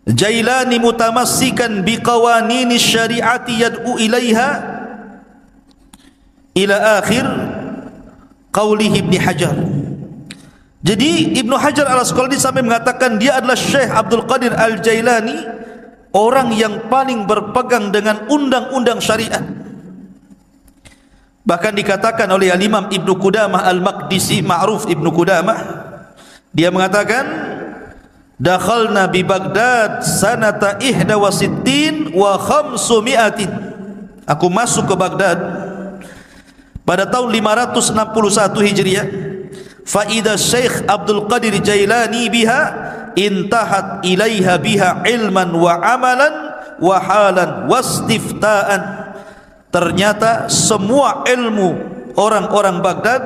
Jailani mutamassikan biqawanini syari'ati yad'u ilaiha ila akhir qawlihi Ibnu Hajar. Jadi Ibnu Hajar Al-Asqalani sampai mengatakan dia adalah Syekh Abdul Qadir Al-Jailani, orang yang paling berpegang dengan undang-undang syariat. Bahkan dikatakan oleh Al-Imam Ibnu Qudamah Al-Maqdisi, Ma'ruf Ibnu Qudamah, dia mengatakan dakhalna bi Baghdad sanata 61 wa 500. Aku masuk ke Baghdad pada tahun 561 Hijriah. Fa idza Syekh Abdul Qadir Jailani biha intahat ilaiha biha ilman wa amalan wa halan wastifta'an. Ternyata semua ilmu orang-orang Baghdad,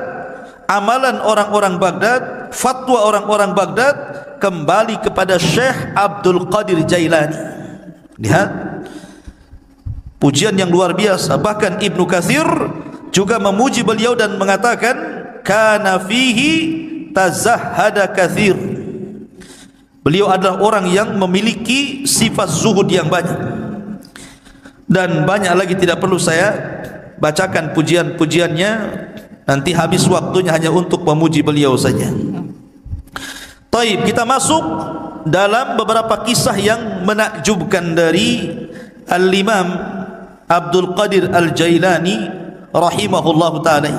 amalan orang-orang Baghdad, fatwa orang-orang Baghdad kembali kepada Syekh Abdul Qadir Jailani. Lihat pujian yang luar biasa. Bahkan Ibnu Katsir juga memuji beliau dan mengatakan kana fihi tazahhada katsir. Beliau adalah orang yang memiliki sifat zuhud yang banyak. Dan banyak lagi tidak perlu saya bacakan pujian-pujiannya, nanti habis waktunya hanya untuk memuji beliau saja. Taib, kita masuk dalam beberapa kisah yang menakjubkan dari Al-Imam Abdul Qadir Al-Jailani rahimahullahu ta'ala.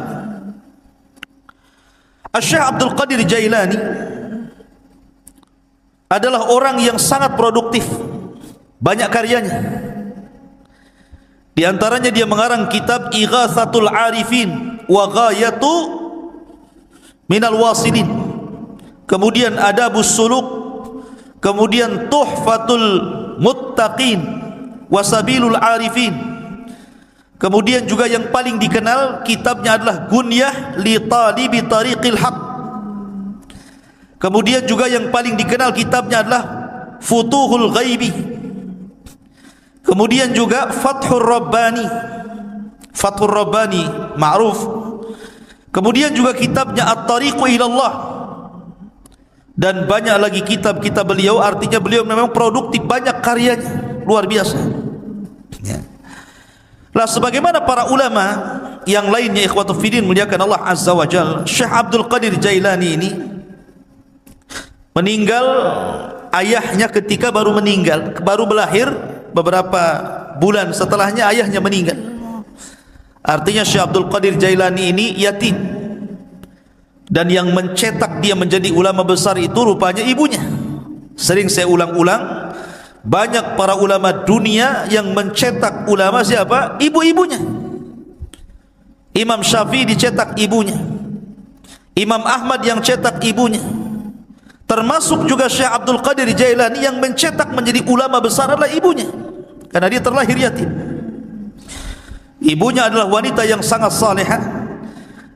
Syekh Abdul Qadir Jailani adalah orang yang sangat produktif, banyak karyanya. Di antaranya dia mengarang kitab Ighatsatul Arifin wa Ghayatu Minal Wasilin, kemudian Adabus Suluk, kemudian Tuhfatul Muttaqin wa Sabilul Arifin, kemudian juga yang paling dikenal kitabnya adalah Gunyah li Talibi Tariqil Haq, kemudian juga yang paling dikenal kitabnya adalah Futuhul Ghaibi, kemudian juga Fathur Rabbani, Fathur Rabbani ma'ruf, kemudian juga kitabnya At-Tariqu Ilallah, dan banyak lagi kitab-kitab beliau. Artinya beliau memang produktif, banyak karyanya, luar biasa ya. Lah sebagaimana para ulama yang lainnya, ikhwatu fiddin muliakan Allah azza wa jalla, Syekh Abdul Qadir Jailani ini meninggal, ayahnya ketika baru meninggal, baru melahir, beberapa bulan setelahnya ayahnya meninggal. Artinya Syekh Abdul Qadir Jailani ini yatim, dan yang mencetak dia menjadi ulama besar itu rupanya ibunya. Sering saya ulang-ulang, banyak para ulama dunia yang mencetak ulama siapa? Ibu-ibunya. Imam Syafi'i dicetak ibunya, Imam Ahmad yang cetak ibunya, termasuk juga Syekh Abdul Qadir Jailani yang mencetak menjadi ulama besar adalah ibunya, karena dia terlahir yatim. Ibunya adalah wanita yang sangat salihah,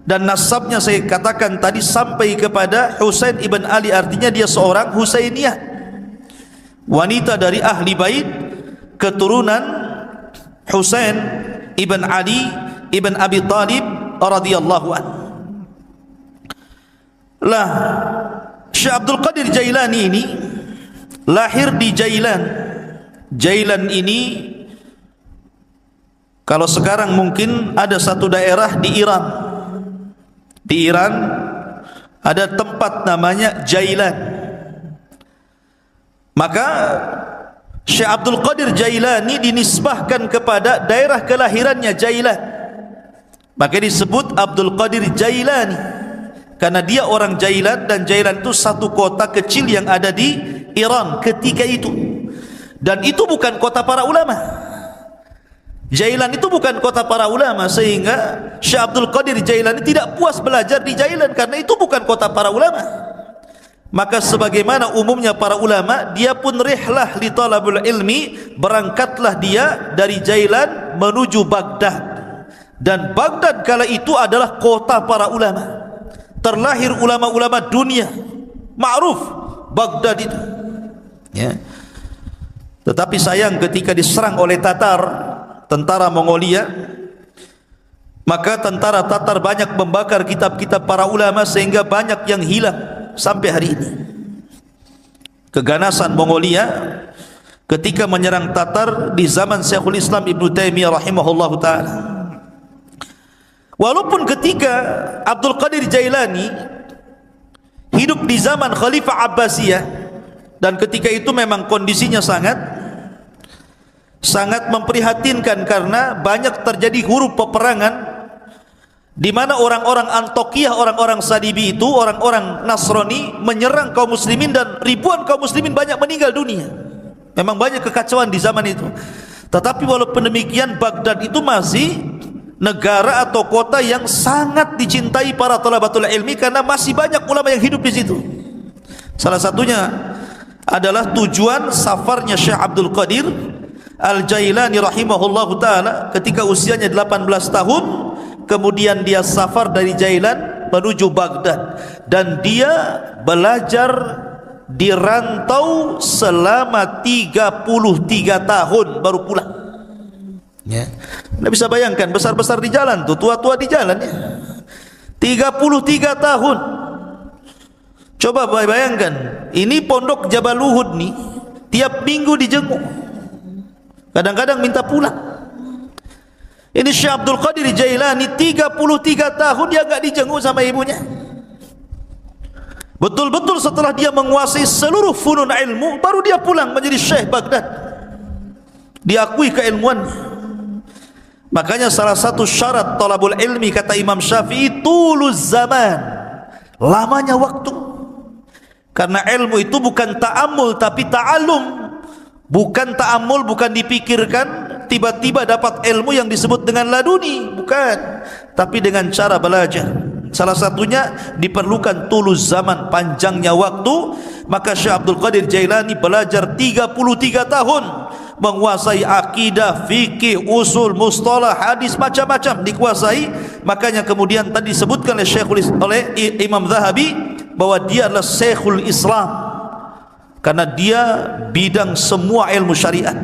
dan nasabnya saya katakan tadi sampai kepada Husain ibn Ali, artinya dia seorang Husainiyah, wanita dari ahli bait, keturunan Husain ibn Ali ibn Abi Talib radhiyallahu anhu. Lah, Syekh Abdul Qadir Jailani ini lahir di Jailan. Jailan ini kalau sekarang mungkin ada satu daerah di Iran. Di Iran ada tempat namanya Jailan. Maka Syekh Abdul Qadir Jailani dinisbahkan kepada daerah kelahirannya Jailan. Maka disebut Abdul Qadir Jailani karena dia orang Jailan, dan Jailan itu satu kota kecil yang ada di Iran ketika itu. Dan itu bukan kota para ulama. Jailan itu bukan kota para ulama, sehingga Syekh Abdul Qadir Jailani tidak puas belajar di Jailan karena itu bukan kota para ulama. Maka sebagaimana umumnya para ulama, dia pun rihlah li talabul ilmi, berangkatlah dia dari Jailan menuju Baghdad. Dan Baghdad kala itu adalah kota para ulama. Terlahir ulama-ulama dunia, ma'ruf Baghdad itu. Ya. Tetapi sayang ketika diserang oleh Tatar, tentara Mongolia, maka tentara Tatar banyak membakar kitab-kitab para ulama sehingga banyak yang hilang sampai hari ini. Keganasan Mongolia ketika menyerang Tatar di zaman Syekhul Islam Ibnu Taimiyah rahimahullahu taala. Walaupun ketika Abdul Qadir Jailani hidup di zaman Khalifah Abbasiyah, dan ketika itu memang kondisinya sangat memprihatinkan karena banyak terjadi huru peperangan di mana orang-orang Antokiyah, orang-orang Sadibi itu, orang-orang Nasrani menyerang kaum muslimin dan ribuan kaum muslimin banyak meninggal dunia. Memang banyak kekacauan di zaman itu. Tetapi walaupun demikian, Baghdad itu masih negara atau kota yang sangat dicintai para thalabatul ilmi karena masih banyak ulama yang hidup di situ. Salah satunya adalah tujuan safarnya Syekh Abdul Qadir Al-Jailani rahimahullahu taala ketika usianya 18 tahun, kemudian dia safar dari Jailan menuju Baghdad, dan dia belajar di rantau selama 33 tahun baru pulang. Ya. Anda bisa bayangkan, besar-besar di jalan tuh, tua-tua di jalan ya. 33 tahun. Coba bayangkan, ini pondok Jabal Uhud nih, tiap minggu dijenguk. Kadang-kadang minta pulang. Ini Syekh Abdul Qadir Jailani 33 tahun dia enggak dijenguk sama ibunya. Betul-betul setelah dia menguasai seluruh funun ilmu, baru dia pulang menjadi Syekh Baghdad. Diakui keilmuannya. Makanya salah satu syarat talabul ilmi kata Imam Syafi'i, tuluz zaman, lamanya waktu. Karena ilmu itu bukan ta'ammul tapi ta'allum. Bukan ta'ammul, bukan dipikirkan tiba-tiba dapat ilmu yang disebut dengan laduni, bukan, tapi dengan cara belajar. Salah satunya diperlukan tuluz zaman, panjangnya waktu. Maka Syekh Abdul Qadir Jailani belajar 33 tahun, menguasai akidah, fikih, usul, mustalah, hadis, macam-macam dikuasai. Makanya kemudian tadi disebutkan oleh Imam Zahabi bahwa dia adalah Syekhul Islam karena dia bidang semua ilmu syariat.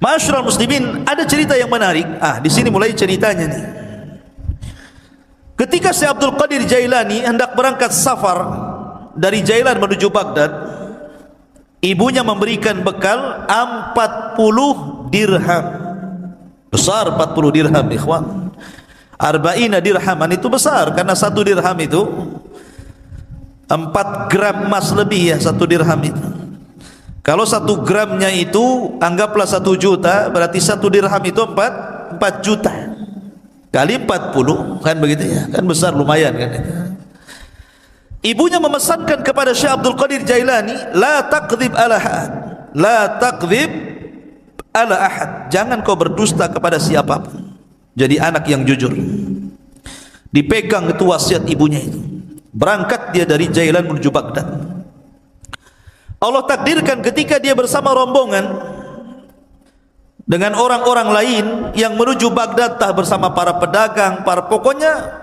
Ma'asyiral muslimin, ada cerita yang menarik. Di sini mulai ceritanya nih. Ketika Syekh Abdul Qadir Jailani hendak berangkat safar dari Jailan menuju Baghdad, ibunya memberikan bekal 40 dirham. Besar 40 dirham, ikhwan. Arba'ina dirhaman itu besar, karena satu dirham itu 4 gram emas lebih ya, satu dirham itu. Kalau 1 gramnya itu anggaplah 1 juta, berarti 1 dirham itu 4 juta kali 40, kan begitu ya, kan besar lumayan kan. Ibunya memesankan kepada Syekh Abdul Qadir Jailani, la taqdzib ala ahad, la taqdzib ala ahad, jangan kau berdusta kepada siapapun. Jadi anak yang jujur. Dipegang itu wasiat ibunya itu. Berangkat dia dari Jailan menuju Baghdad. Allah takdirkan ketika dia bersama rombongan dengan orang-orang lain yang menuju Baghdad, tah bersama para pedagang, para pokoknya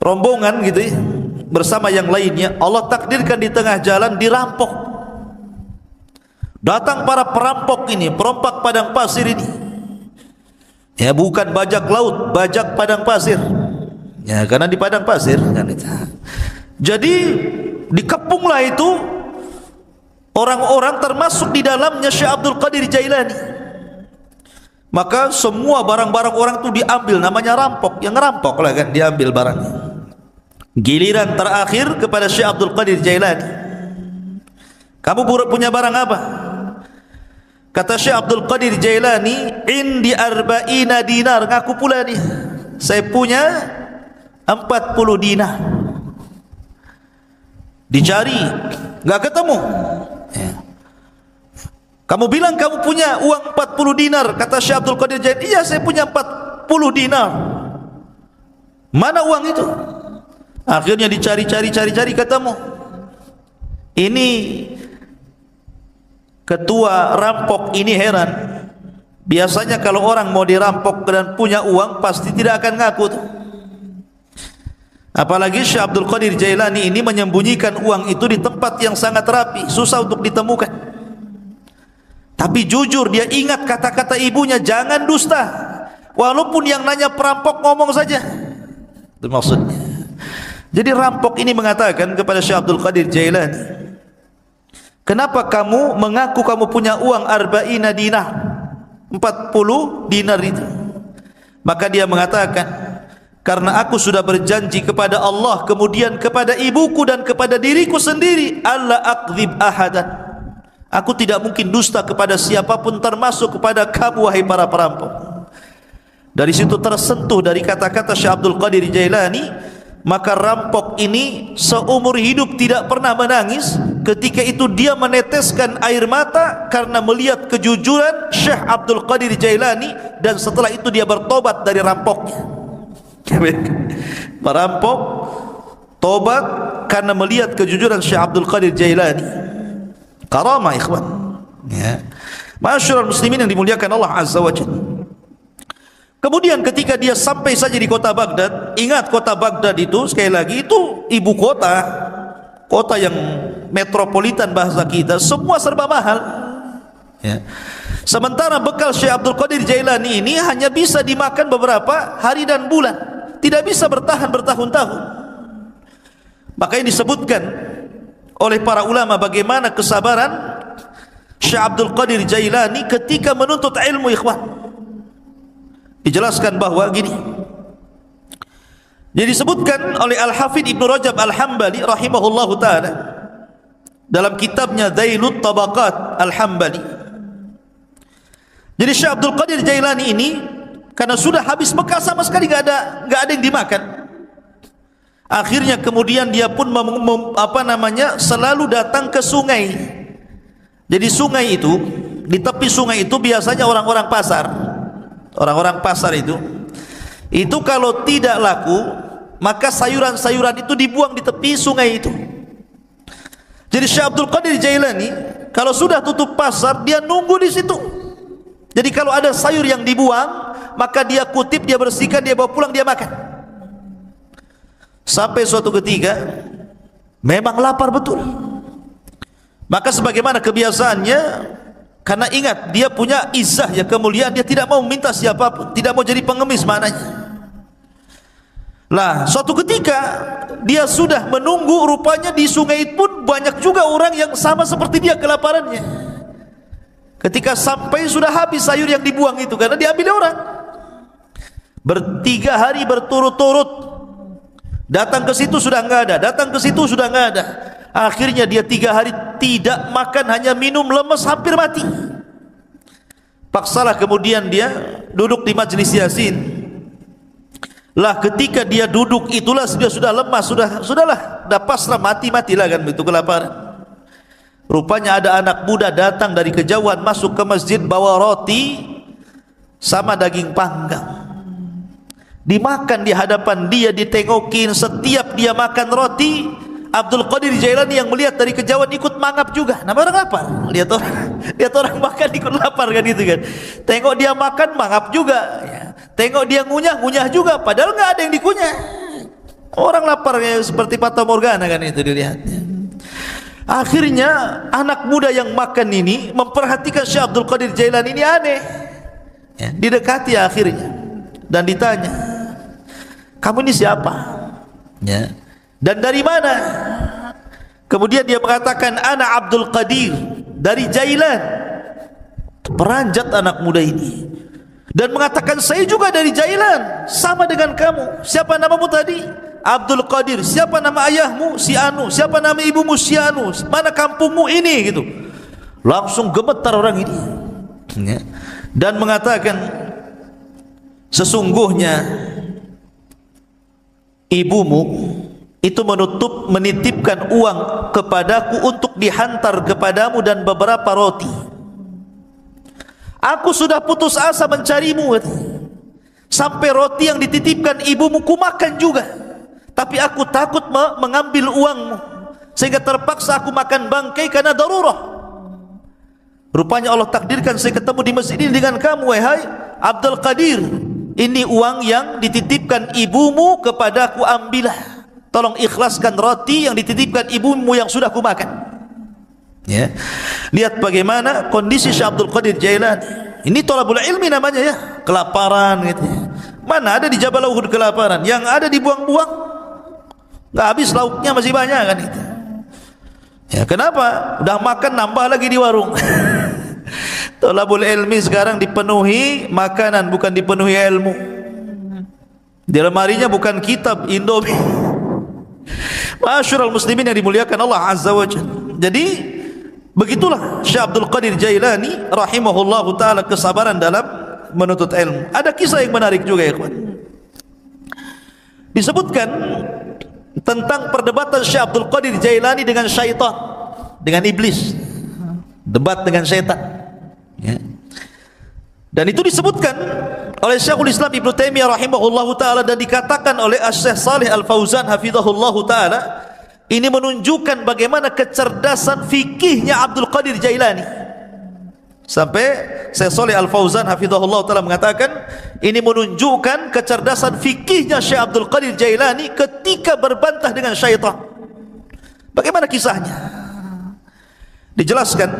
rombongan gitu ya, bersama yang lainnya, Allah takdirkan di tengah jalan dirampok. Datang para perampok ini, perompak padang pasir ini. Ya, bukan bajak laut, bajak padang pasir. Ya, karena di padang pasir kan itu. Jadi dikepunglah itu orang-orang, termasuk di dalamnya Syekh Abdul Qadir Jailani. Maka semua barang-barang orang itu diambil, namanya rampok. Yang ngerampok lah kan, diambil barangnya. Giliran terakhir kepada Syekh Abdul Qadir Jailani. Kamu punya barang apa? Kata Syekh Abdul Qadir Jailani, indi arba'ina dinar. Ngaku pula dia, saya punya 40 dinar. Dicari, enggak ketemu. Ya. Kamu bilang kamu punya uang 40 dinar. Kata Syekh Abdul Qadir Jailani, iya saya punya 40 dinar. Mana uang itu? Akhirnya dicari, ketemu. Ini ketua rampok ini heran. Biasanya kalau orang mau dirampok dan punya uang, pasti tidak akan ngaku tuh. Apalagi Syekh Abdul Qadir Jailani ini menyembunyikan uang itu di tempat yang sangat rapi, susah untuk ditemukan. Tapi jujur dia ingat kata-kata ibunya, jangan dusta. Walaupun yang nanya perampok ngomong saja. Itu maksudnya. Jadi rampok ini mengatakan kepada Syekh Abdul Qadir Jailani, kenapa kamu mengaku kamu punya uang arba'ina dinar, 40 dinar itu? Maka dia mengatakan, karena aku sudah berjanji kepada Allah, kemudian kepada ibuku dan kepada diriku sendiri, alla aqdzib ahadan, aku tidak mungkin dusta kepada siapapun, termasuk kepada kamu wahai para perampok. Dari situ tersentuh dari kata-kata Syekh Abdul Qadir Jailani. Maka rampok ini seumur hidup tidak pernah menangis. Ketika itu dia meneteskan air mata karena melihat kejujuran Syekh Abdul Qadir Jailani, dan setelah itu dia bertobat dari rampoknya. Perampok tobat karena melihat kejujuran Syekh Abdul Qadir Jailani. Karamah ikhwan. Ya. Masyarul muslimin yang dimuliakan Allah Azza wa Jalla. Kemudian ketika dia sampai saja di kota Baghdad, ingat kota Baghdad itu sekali lagi itu ibu kota, kota yang metropolitan bahasa kita, semua serba mahal. Ya. Sementara bekal Syekh Abdul Qadir Jailani ini hanya bisa dimakan beberapa hari dan bulan, tidak bisa bertahan bertahun-tahun. Makanya disebutkan oleh para ulama bagaimana kesabaran Syekh Abdul Qadir Jailani ketika menuntut ilmu ikhwan. Dijelaskan bahwa gini. Jadi disebutkan oleh Al-Hafidh Ibnu Rajab Al-Hambali rahimahullahu taala dalam kitabnya Dzailut Tabaqat Al-Hambali. Jadi Syekh Abdul Qadir Jailani ini karena sudah habis bekal sama sekali, enggak ada yang dimakan. Akhirnya kemudian dia pun selalu datang ke sungai. Jadi sungai itu, di tepi sungai itu biasanya orang-orang pasar. Orang-orang pasar itu kalau tidak laku, maka sayuran-sayuran itu dibuang di tepi sungai itu. Jadi Syekh Abdul Qadir Jailani kalau sudah tutup pasar, dia nunggu di situ. Jadi kalau ada sayur yang dibuang, maka dia kutip, dia bersihkan, dia bawa pulang, dia makan. Sampai suatu ketika memang lapar betul. Maka sebagaimana kebiasaannya, karena ingat dia punya izzah ya, kemuliaan, dia tidak mau minta siapapun, tidak mau jadi pengemis maknanya. Lah suatu ketika dia sudah menunggu, rupanya di sungai pun banyak juga orang yang sama seperti dia kelaparannya. Ketika sampai sudah habis sayur yang dibuang itu karena diambil orang. 3 hari berturut-turut datang ke situ sudah enggak ada, datang ke situ sudah enggak ada. Akhirnya dia 3 hari tidak makan, hanya minum, lemes, hampir mati. Paksalah kemudian dia duduk di majlis Yasin. Lah ketika dia duduk itulah dia sudah lemas, sudahlah, dah pasrah, matilah kan begitu kelaparan. Rupanya ada anak muda datang dari kejauhan masuk ke masjid bawa roti sama daging panggang. Dimakan di hadapan dia, ditengokin. Setiap dia makan roti, Abdul Qadir Jailani yang melihat dari kejauhan ikut mangap juga. Nama orang lapar. Lihat orang makan ikut lapar kan gitu kan. Tengok dia makan mangap juga. Ya. Tengok dia ngunyah juga. Padahal nggak ada yang dikunyah. Orang lapar ya, seperti Fata Morgana kan itu dilihatnya. Akhirnya anak muda yang makan ini memperhatikan Syekh Abdul Qadir Jailani ini aneh. Ya, didekati akhirnya dan ditanya, kamu ini siapa? Ya. Dan dari mana? Kemudian dia mengatakan, ana Abdul Qadir dari Jailan. Peranjat anak muda ini dan mengatakan, saya juga dari Jailan, sama dengan kamu. Siapa namamu tadi? Abdul Qadir. Siapa nama ayahmu? Si Anu. Siapa nama ibumu? Si Anu. Mana kampungmu ini? Gitu. Langsung gemetar orang ini. Ya. Dan mengatakan, sesungguhnya ibumu itu menitipkan uang kepadaku untuk dihantar kepadamu dan beberapa roti. Aku sudah putus asa mencarimu, sampai roti yang dititipkan ibumu ku makan juga, tapi aku takut mengambil uangmu, sehingga terpaksa aku makan bangkai karena darurah. Rupanya Allah takdirkan saya ketemu di masjid ini dengan kamu, wahai Abdul Qadir. Ini uang yang dititipkan ibumu kepadaku, ambillah. Tolong ikhlaskan roti yang dititipkan ibumu yang sudah kumakan. Ya. Lihat bagaimana kondisi Syekh Abdul Qadir Jailani. Ini thalabul ilmi namanya ya, kelaparan gitu. Mana ada di Jabal Uhud kelaparan, yang ada dibuang-buang. Enggak habis lauknya masih banyak kan itu. Ya, kenapa? Udah makan nambah lagi di warung. Thalabul ilmi sekarang dipenuhi makanan, bukan dipenuhi ilmu. Di lemarinya bukan kitab, Indomie. Ma'asyiral muslimin yang dimuliakan Allah Azza wa Jalla. Jadi begitulah Syekh Abdul Qadir Jailani rahimahullahu taala, kesabaran dalam menuntut ilmu. Ada kisah yang menarik juga ya kawan. Disebutkan tentang perdebatan Syekh Abdul Qadir Jailani dengan syaitan, dengan iblis. Debat dengan syaitan. Ya. Dan itu disebutkan oleh Syekhul Islam Ibnu Taimiyah rahimahullahu taala dan dikatakan oleh Syekh Shalih Al Fauzan hafizahullahu taala, ini menunjukkan bagaimana kecerdasan fikihnya Abdul Qadir Jailani. Sampai Syekh Shalih Al Fauzan hafizahullahu taala mengatakan, ini menunjukkan kecerdasan fikihnya Syekh Abdul Qadir Jailani ketika berbantah dengan syaitan. Bagaimana kisahnya? Dijelaskan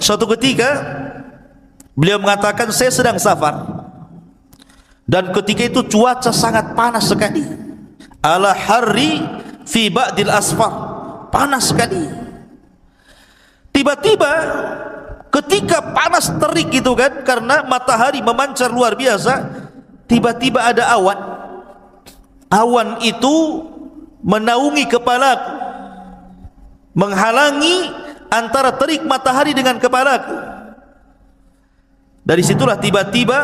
suatu ketika beliau mengatakan, saya sedang safar dan ketika itu cuaca sangat panas sekali, ala harri fi ba'dil asfar, panas sekali. Tiba-tiba ketika panas terik gitu kan, karena matahari memancar luar biasa, tiba-tiba ada awan. Awan itu menaungi kepalaku, menghalangi antara terik matahari dengan kepalaku. Dari situlah tiba-tiba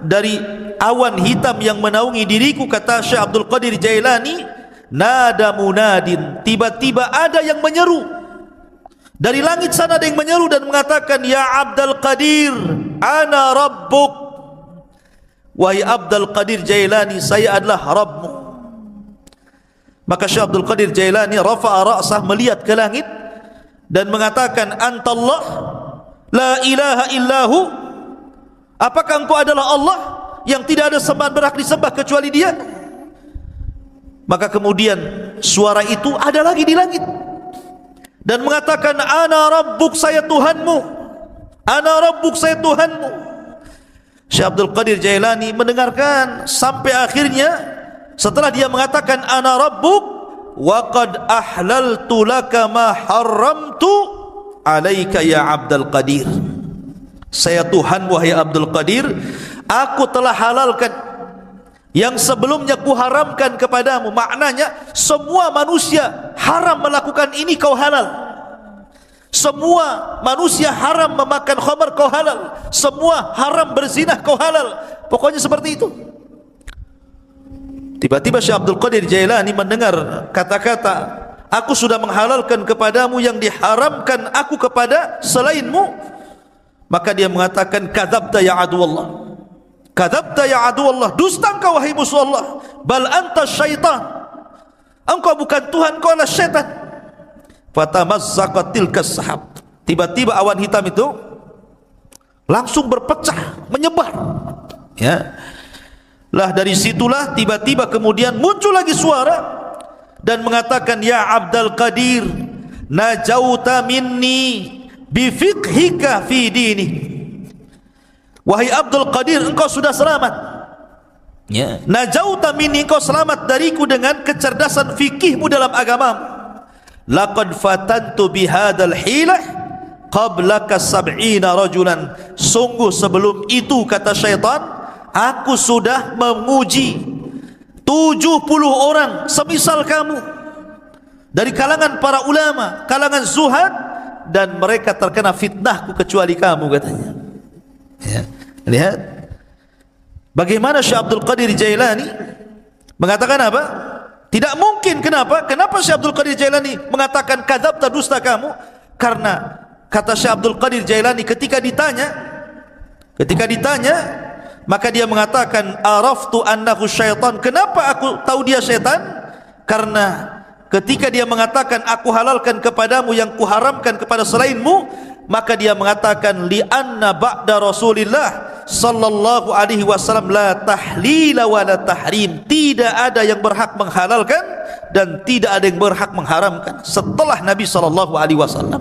dari awan hitam yang menaungi diriku, kata Syekh Abdul Qadir Jailani, nada munadin, tiba-tiba ada yang menyeru dari langit sana, ada yang menyeru dan mengatakan, ya Abdul Qadir, ana rabbuk. Wahai Abdul Qadir Jailani, saya adalah Rabbmu. Maka Syekh Abdul Qadir Jailani rafa'a ra'sah, melihat ke langit dan mengatakan, antallah la ilaha illahu, apakah engkau adalah Allah yang tidak ada sembahan berhak disembah kecuali Dia? Maka kemudian suara itu ada lagi di langit dan mengatakan, ana rabbuk, saya Tuhanmu. Ana rabbuk, saya Tuhanmu. Syekh Abdul Qadir Jailani mendengarkan sampai akhirnya, setelah dia mengatakan ana rabbuk, wa qad ahlaltu laka ma haramtu alaika ya Abdul Qadir. Saya Tuhan wahai Abdul Qadir, aku telah halalkan yang sebelumnya kuharamkan kepadamu. Maknanya semua manusia haram melakukan ini, kau halal. Semua manusia haram memakan khamar, kau halal. Semua haram berzinah, kau halal. Pokoknya seperti itu. Tiba-tiba Syekh Abdul Qadir Jailani mendengar kata-kata, aku sudah menghalalkan kepadamu yang diharamkan aku kepada selainmu. Maka dia mengatakan, kadzabta ya aduwallah, kadzabta ya aduwallah, dusta engkau wahai musuh Allah, bal anta syaitan, engkau bukan Tuhan, engkau adalah syaitan. Fatamazzaqat tilkas sahab, tiba-tiba awan hitam itu langsung berpecah, menyebar, ya. Lah dari situlah tiba-tiba kemudian muncul lagi suara dan mengatakan, ya Abdul Qadir, najauta minni bifiqhika fi dini. Wahai Abdul Qadir, engkau sudah selamat, ya. Najauta minni, engkau selamat dariku dengan kecerdasan fikihmu dalam agamamu. Laqad fatantu bihadzal hilah qablaka 70 rajulan. Sungguh sebelum itu, kata syaitan, aku sudah menguji 70 orang semisal kamu dari kalangan para ulama, kalangan zuhad, dan mereka terkena fitnahku kecuali kamu, katanya, ya. Lihat bagaimana Syekh Abdul Qadir Jailani mengatakan apa? Tidak mungkin. Kenapa? Kenapa Syekh Abdul Qadir Jailani mengatakan kadzabta, dusta kamu? Karena kata Syekh Abdul Qadir Jailani, ketika ditanya, maka dia mengatakan, araftu annahu syaitan. Kenapa aku tahu dia syaitan? Karena ketika dia mengatakan, aku halalkan kepadamu yang kuharamkan kepada selainmu, maka dia mengatakan, li anna ba'da Rasulillah sallallahu alaihi wasallam la tahlila wa la tahrim. Tidak ada yang berhak menghalalkan dan tidak ada yang berhak mengharamkan setelah Nabi sallallahu alaihi wasallam.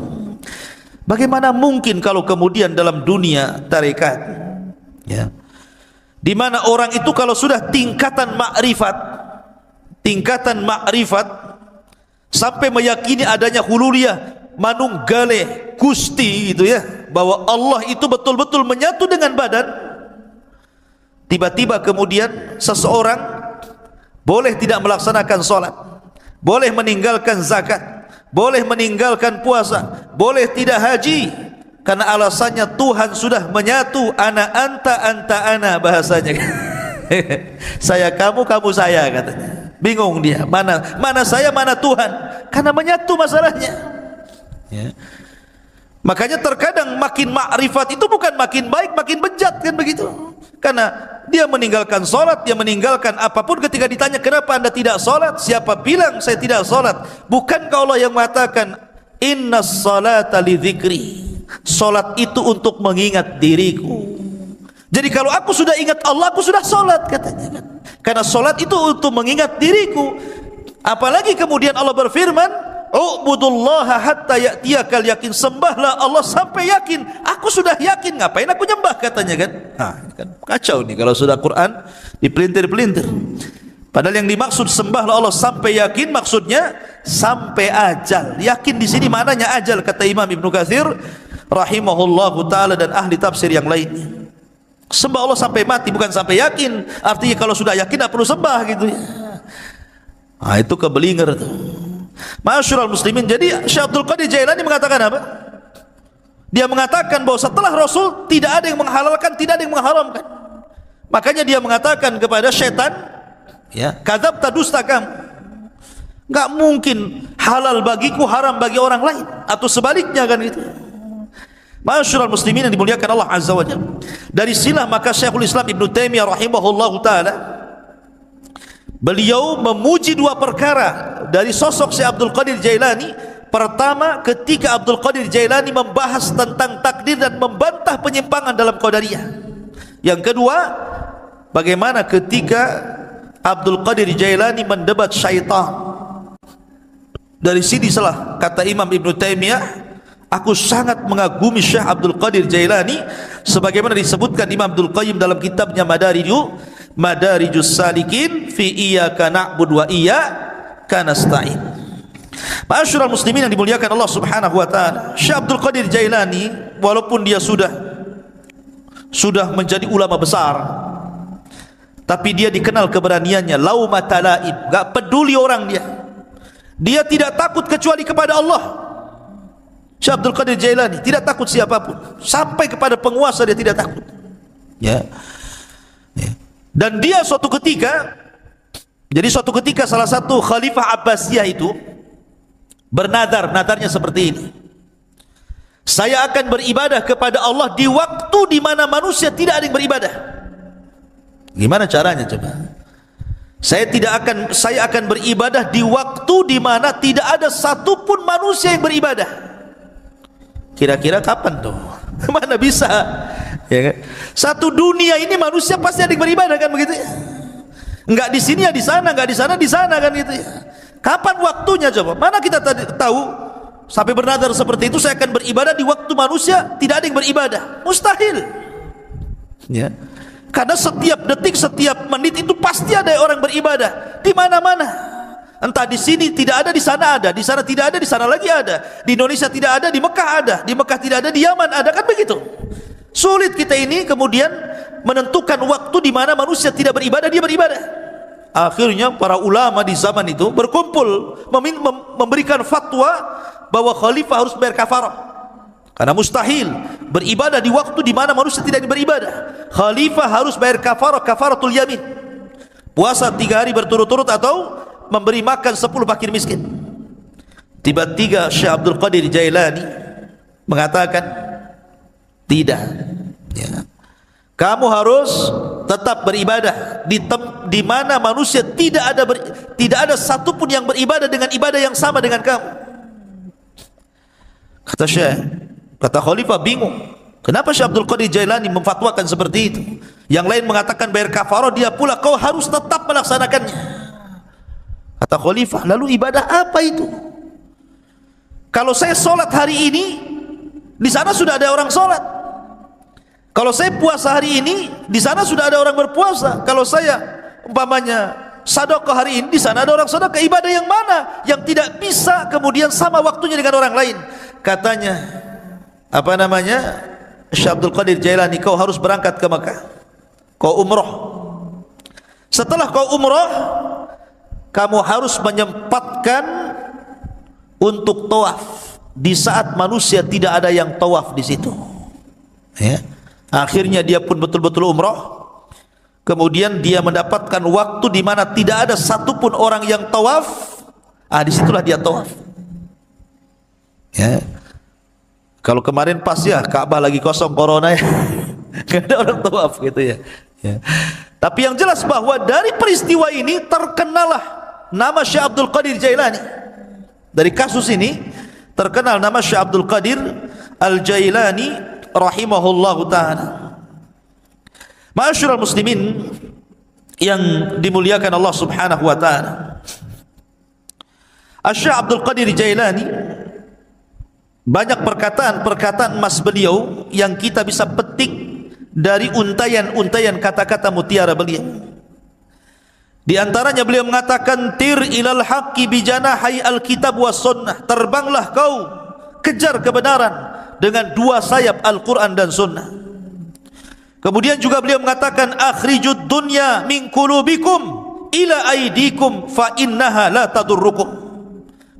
Bagaimana mungkin kalau kemudian dalam dunia tarekat, ya, di mana orang itu kalau sudah tingkatan makrifat sampai meyakini adanya hululiyah, manunggale gusti, gitu ya, bahwa Allah itu betul-betul menyatu dengan badan. Tiba-tiba kemudian seseorang boleh tidak melaksanakan sholat, boleh meninggalkan zakat, boleh meninggalkan puasa, boleh tidak haji, karena alasannya Tuhan sudah menyatu. Ana anta, anta ana, bahasanya. Saya kamu, kamu saya, katanya. Bingung dia, mana saya, mana Tuhan, karena menyatu masalahnya, ya. Makanya terkadang makin makrifat itu bukan makin baik, makin bejat, kan begitu. Karena dia meninggalkan sholat, dia meninggalkan apapun. Ketika ditanya, kenapa anda tidak sholat? Siapa bilang saya tidak sholat? Bukankah Allah yang mengatakan, innas salata li dzikri, sholat itu untuk mengingat diriku. Jadi kalau aku sudah ingat Allah, aku sudah sholat, katanya, kan? Karena sholat itu untuk mengingat diriku. Apalagi kemudian Allah berfirman, u'budullaha hatta ya'tiyakal yakin, sembahlah Allah sampai yakin. Aku sudah yakin, ngapain aku nyembah, katanya, kan? Nah, kan kacau nih kalau sudah Quran dipelintir-pelintir. Padahal yang dimaksud sembahlah Allah sampai yakin, maksudnya sampai ajal. Yakin di sini maknanya ajal, kata Imam Ibnu Katsir rahimahullahu taala dan ahli tafsir yang lainnya. Sembah Allah sampai mati, bukan sampai yakin. Artinya kalau sudah yakin tidak perlu sembah, gitu ya. Nah, itu kebelinger tuh. Masyarul muslimin. Jadi Syekh Abdul Qadir Jailani mengatakan apa? Dia mengatakan bahwa setelah Rasul tidak ada yang menghalalkan, tidak ada yang mengharamkan. Makanya dia mengatakan kepada syaitan, ya, kadzabta, dusta kamu. Enggak mungkin halal bagiku, haram bagi orang lain, atau sebaliknya, kan itu. Masyarul muslimin yang dimuliakan Allah Azza wa Jalla. Dari silah maka Syekhul Islam Ibnu Taimiyah rahimahullahu taala, beliau memuji dua perkara dari sosok Syekh Abdul Qadir Jailani. Pertama, ketika Abdul Qadir Jailani membahas tentang takdir dan membantah penyimpangan dalam Qadariyah. Yang kedua, bagaimana ketika Abdul Qadir Jailani mendebat syaitan. Dari sini salah kata Imam Ibnu Taimiyah, aku sangat mengagumi Syekh Abdul Qadir Jailani, sebagaimana disebutkan Imam Abdul Qayyim dalam kitabnya Madarijus Salikin fi iyyaka na'budu wa iyyaka nasta'in. Ma'asyiral muslimin yang dimuliakan Allah Subhanahu wa taala, Syekh Abdul Qadir Jailani walaupun dia sudah menjadi ulama besar, tapi dia dikenal keberaniannya, laumata laib, enggak peduli orang dia. Dia tidak takut kecuali kepada Allah. Syekh Abdul Qadir Jailani tidak takut siapapun, sampai kepada penguasa dia tidak takut, ya. Dan dia suatu ketika Jadi suatu ketika salah satu Khalifah Abbasiyah itu bernadar, nadarnya seperti ini: saya akan beribadah kepada Allah di waktu di mana manusia tidak ada yang beribadah. Gimana caranya coba? Saya akan beribadah di waktu di mana tidak ada satupun manusia yang beribadah. Kira-kira kapan tuh? Mana bisa? Ya kan? Satu dunia ini manusia pasti ada yang beribadah kan begitu ya? Enggak di sini ya di sana, enggak di sana di sana kan gitu ya. Kapan waktunya coba? Mana kita tahu sampai bernadar seperti itu, saya akan beribadah di waktu manusia tidak ada yang beribadah? Mustahil. Ya. Karena setiap detik, setiap menit itu pasti ada orang beribadah di mana-mana. Entah di sini tidak ada, di sana ada, di sana tidak ada, di sana lagi ada. Di Indonesia tidak ada, di Mekah ada, di Mekah tidak ada, di Yaman ada, kan begitu. Sulit kita ini kemudian menentukan waktu di mana manusia tidak beribadah, dia beribadah. Akhirnya para ulama di zaman itu berkumpul memberikan fatwa bahwa khalifah harus bayar kafarah, karena mustahil beribadah di waktu di mana manusia tidak beribadah. Khalifah harus bayar kafarah, kafaratul yamin, puasa 3 hari berturut-turut atau memberi makan 10 fakir miskin. Tiba-tiba Syekh Abdul Qadir Jailani mengatakan, tidak ya, kamu harus tetap beribadah di mana manusia tidak ada satupun yang beribadah dengan ibadah yang sama dengan kamu. Kata Khalifah bingung, kenapa Syekh Abdul Qadir Jailani memfatwakan seperti itu? Yang lain mengatakan bayar kafarah, dia pula kau harus tetap melaksanakannya. Kata Khalifah, lalu ibadah apa itu? Kalau saya solat hari ini, di sana sudah ada orang solat. Kalau saya puasa hari ini, di sana sudah ada orang berpuasa. Kalau saya umpamanya sedekah hari ini, di sana ada orang sedekah. Ibadah yang mana yang tidak bisa kemudian sama waktunya dengan orang lain? Katanya, Syekh Abdul Qadir Jailani, kau harus berangkat ke Mekah, kau umrah. Setelah kau umrah, kamu harus menyempatkan untuk tawaf di saat manusia tidak ada yang tawaf di situ. Ya. Akhirnya dia pun betul-betul umrah. Kemudian dia mendapatkan waktu di mana tidak ada satupun orang yang tawaf. Disitulah dia tawaf. Ya. Kalau kemarin pas ya Ka'bah lagi kosong corona ya, nggak ada orang tawaf gitu ya. Ya. Tapi yang jelas bahwa dari peristiwa ini terkenalah nama Syekh Abdul Qadir Jailani. Dari kasus ini terkenal nama Syekh Abdul Qadir Al-Jailani rahimahullahu ta'ala. Ma'asyiral muslimin yang dimuliakan Allah subhanahu wa ta'ala, Syekh Abdul Qadir Jailani banyak perkataan-perkataan emas beliau yang kita bisa petik dari untayan-untayan kata-kata mutiara beliau. Di antaranya beliau mengatakan, tir ilal haqqi bijanahi alkitab was sunnah, terbanglah kau kejar kebenaran dengan 2 sayap Al-Quran dan Sunnah. Kemudian juga beliau mengatakan, akhrijud dunya min qulubikum ila aidikum fa innaha la tadurrukum.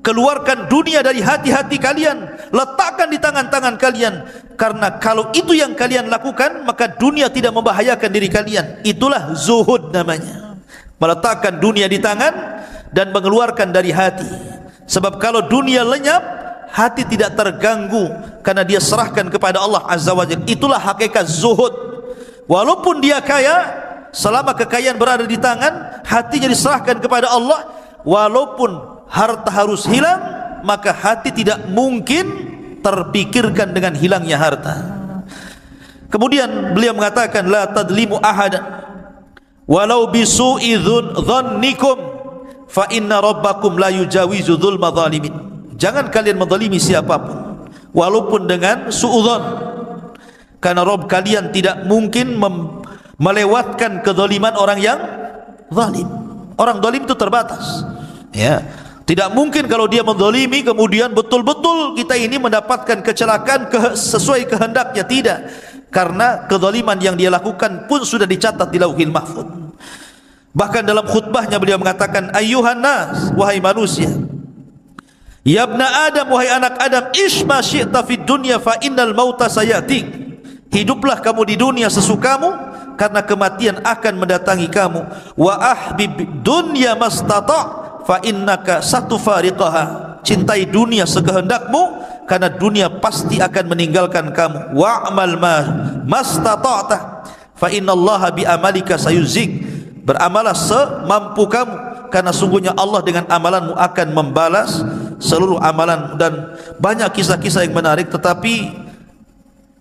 Keluarkan dunia dari hati-hati kalian, letakkan di tangan-tangan kalian, karena kalau itu yang kalian lakukan maka dunia tidak membahayakan diri kalian. Itulah zuhud namanya, meletakkan dunia di tangan dan mengeluarkan dari hati. Sebab kalau dunia lenyap, hati tidak terganggu karena dia serahkan kepada Allah Azza wa Jalla. Itulah hakikat zuhud. Walaupun dia kaya, selama kekayaan berada di tangan, hatinya diserahkan kepada Allah. Walaupun harta harus hilang, maka hati tidak mungkin terpikirkan dengan hilangnya harta. Kemudian beliau mengatakan, la tadlimu ahadan walau bisu'i dhannikum fa inna rabbakum la yujawizu dzulma zalimin. Jangan kalian menzalimi siapapun walaupun dengan suudzon, karena Rabb kalian tidak mungkin melewatkan kezaliman orang yang zalim. Orang zalim itu terbatas. Ya, tidak mungkin kalau dia menzalimi kemudian betul-betul kita ini mendapatkan kecelakaan sesuai kehendaknya. Tidak, karena kezaliman yang dia lakukan pun sudah dicatat di Lauhil Mahfuz. Bahkan dalam khutbahnya beliau mengatakan, ayyuhan nas, wahai manusia, ya ibna Adam, wahai anak Adam, ish ma syi'ta fid dunya fa innal mauta sayatik. Hiduplah kamu di dunia sesukamu, karena kematian akan mendatangi kamu. Wa ahbib dunya mastata' fa innaka satufariqaha. Cintai dunia sekehendakmu karena dunia pasti akan meninggalkan kamu. Wa'mal mastata'ta fa innallaha bi amalika sayuzik. Beramalah semampu kamu karena sungguhnya Allah dengan amalanmu akan membalas seluruh amalan. Dan banyak kisah-kisah yang menarik, tetapi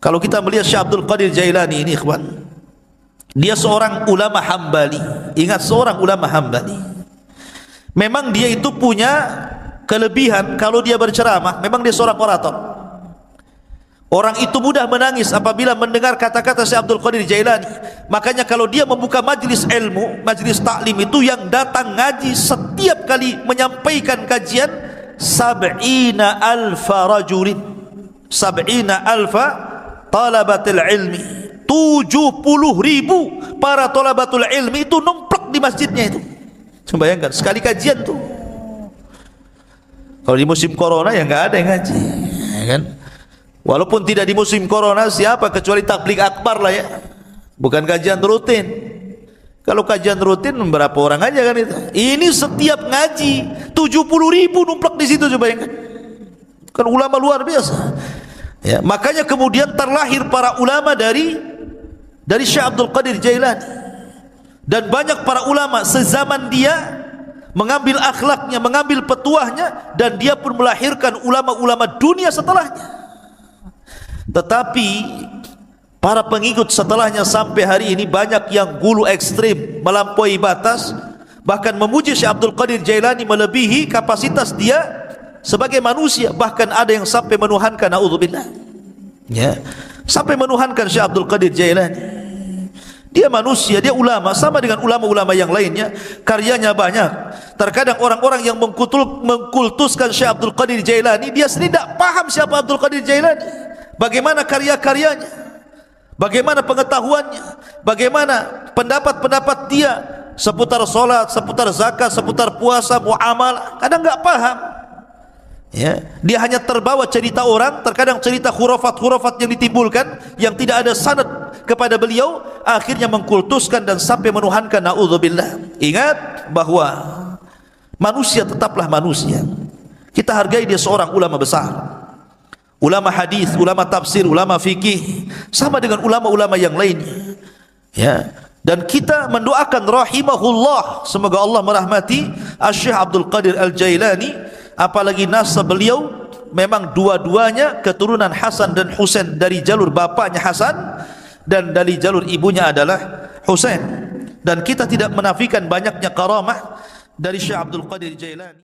kalau kita melihat Syekh Abdul Qadir Jailani ini, ikhwan, dia seorang ulama Hambali. Ingat, seorang ulama Hambali. Memang dia itu punya kelebihan, kalau dia berceramah, memang dia seorang orator. Orang itu mudah menangis apabila mendengar kata-kata Syekh Abdul Qadir Jailani. Makanya kalau dia membuka majlis ilmu, majlis taklim itu, yang datang ngaji setiap kali menyampaikan kajian 70.000 rajulin, 70.000 talabatul ilmi, 70.000 para talabatul ilmi itu numplek di masjidnya itu. Coba bayangkan, sekali kajian tuh. Kalau di musim corona ya nggak ada yang ngaji, ya kan? Walaupun tidak di musim corona, siapa kecuali tabligh akbar lah ya, bukan kajian rutin. Kalau kajian rutin berapa orang aja kan itu. Ini setiap ngaji 70.000 numplek di situ, coba bayangkan. Kan ulama luar biasa. Ya, makanya kemudian terlahir para ulama dari Syekh Abdul Qadir Jailani. Dan banyak para ulama sezaman dia mengambil akhlaknya, mengambil petuahnya, dan dia pun melahirkan ulama-ulama dunia setelahnya. Tetapi para pengikut setelahnya sampai hari ini banyak yang gulu ekstrim, melampaui batas, bahkan memuji Syekh Abdul Qadir Jailani melebihi kapasitas dia sebagai manusia. Bahkan ada yang sampai menuhankan, naudzubillah, ya, sampai menuhankan Syekh Abdul Qadir Jailani. Dia manusia, dia ulama, sama dengan ulama-ulama yang lainnya, karyanya banyak. Terkadang orang-orang yang mengkultuskan Syekh Abdul Qadir Jailani, dia sendiri tidak paham siapa Abdul Qadir Jailani, bagaimana karya-karyanya, bagaimana pengetahuannya, bagaimana pendapat-pendapat dia seputar solat, seputar zakat, seputar puasa, muamalah. Kadang enggak paham. Ya, dia hanya terbawa cerita orang, terkadang cerita khurafat-khurafat yang ditimbulkan yang tidak ada sanad kepada beliau, akhirnya mengkultuskan dan sampai menuhankan, naudzubillah. Ingat bahwa manusia tetaplah manusia. Kita hargai dia seorang ulama besar, ulama hadis, ulama tafsir, ulama fikih, sama dengan ulama-ulama yang lainnya. Ya, dan kita mendoakan rahimahullah, semoga Allah merahmati Syekh Abdul Qadir Al-Jailani. Apalagi nasab beliau memang dua-duanya keturunan Hasan dan Husain, dari jalur bapaknya Hasan dan dari jalur ibunya adalah Husain. Dan kita tidak menafikan banyaknya karamah dari Syekh Abdul Qadir Jailani.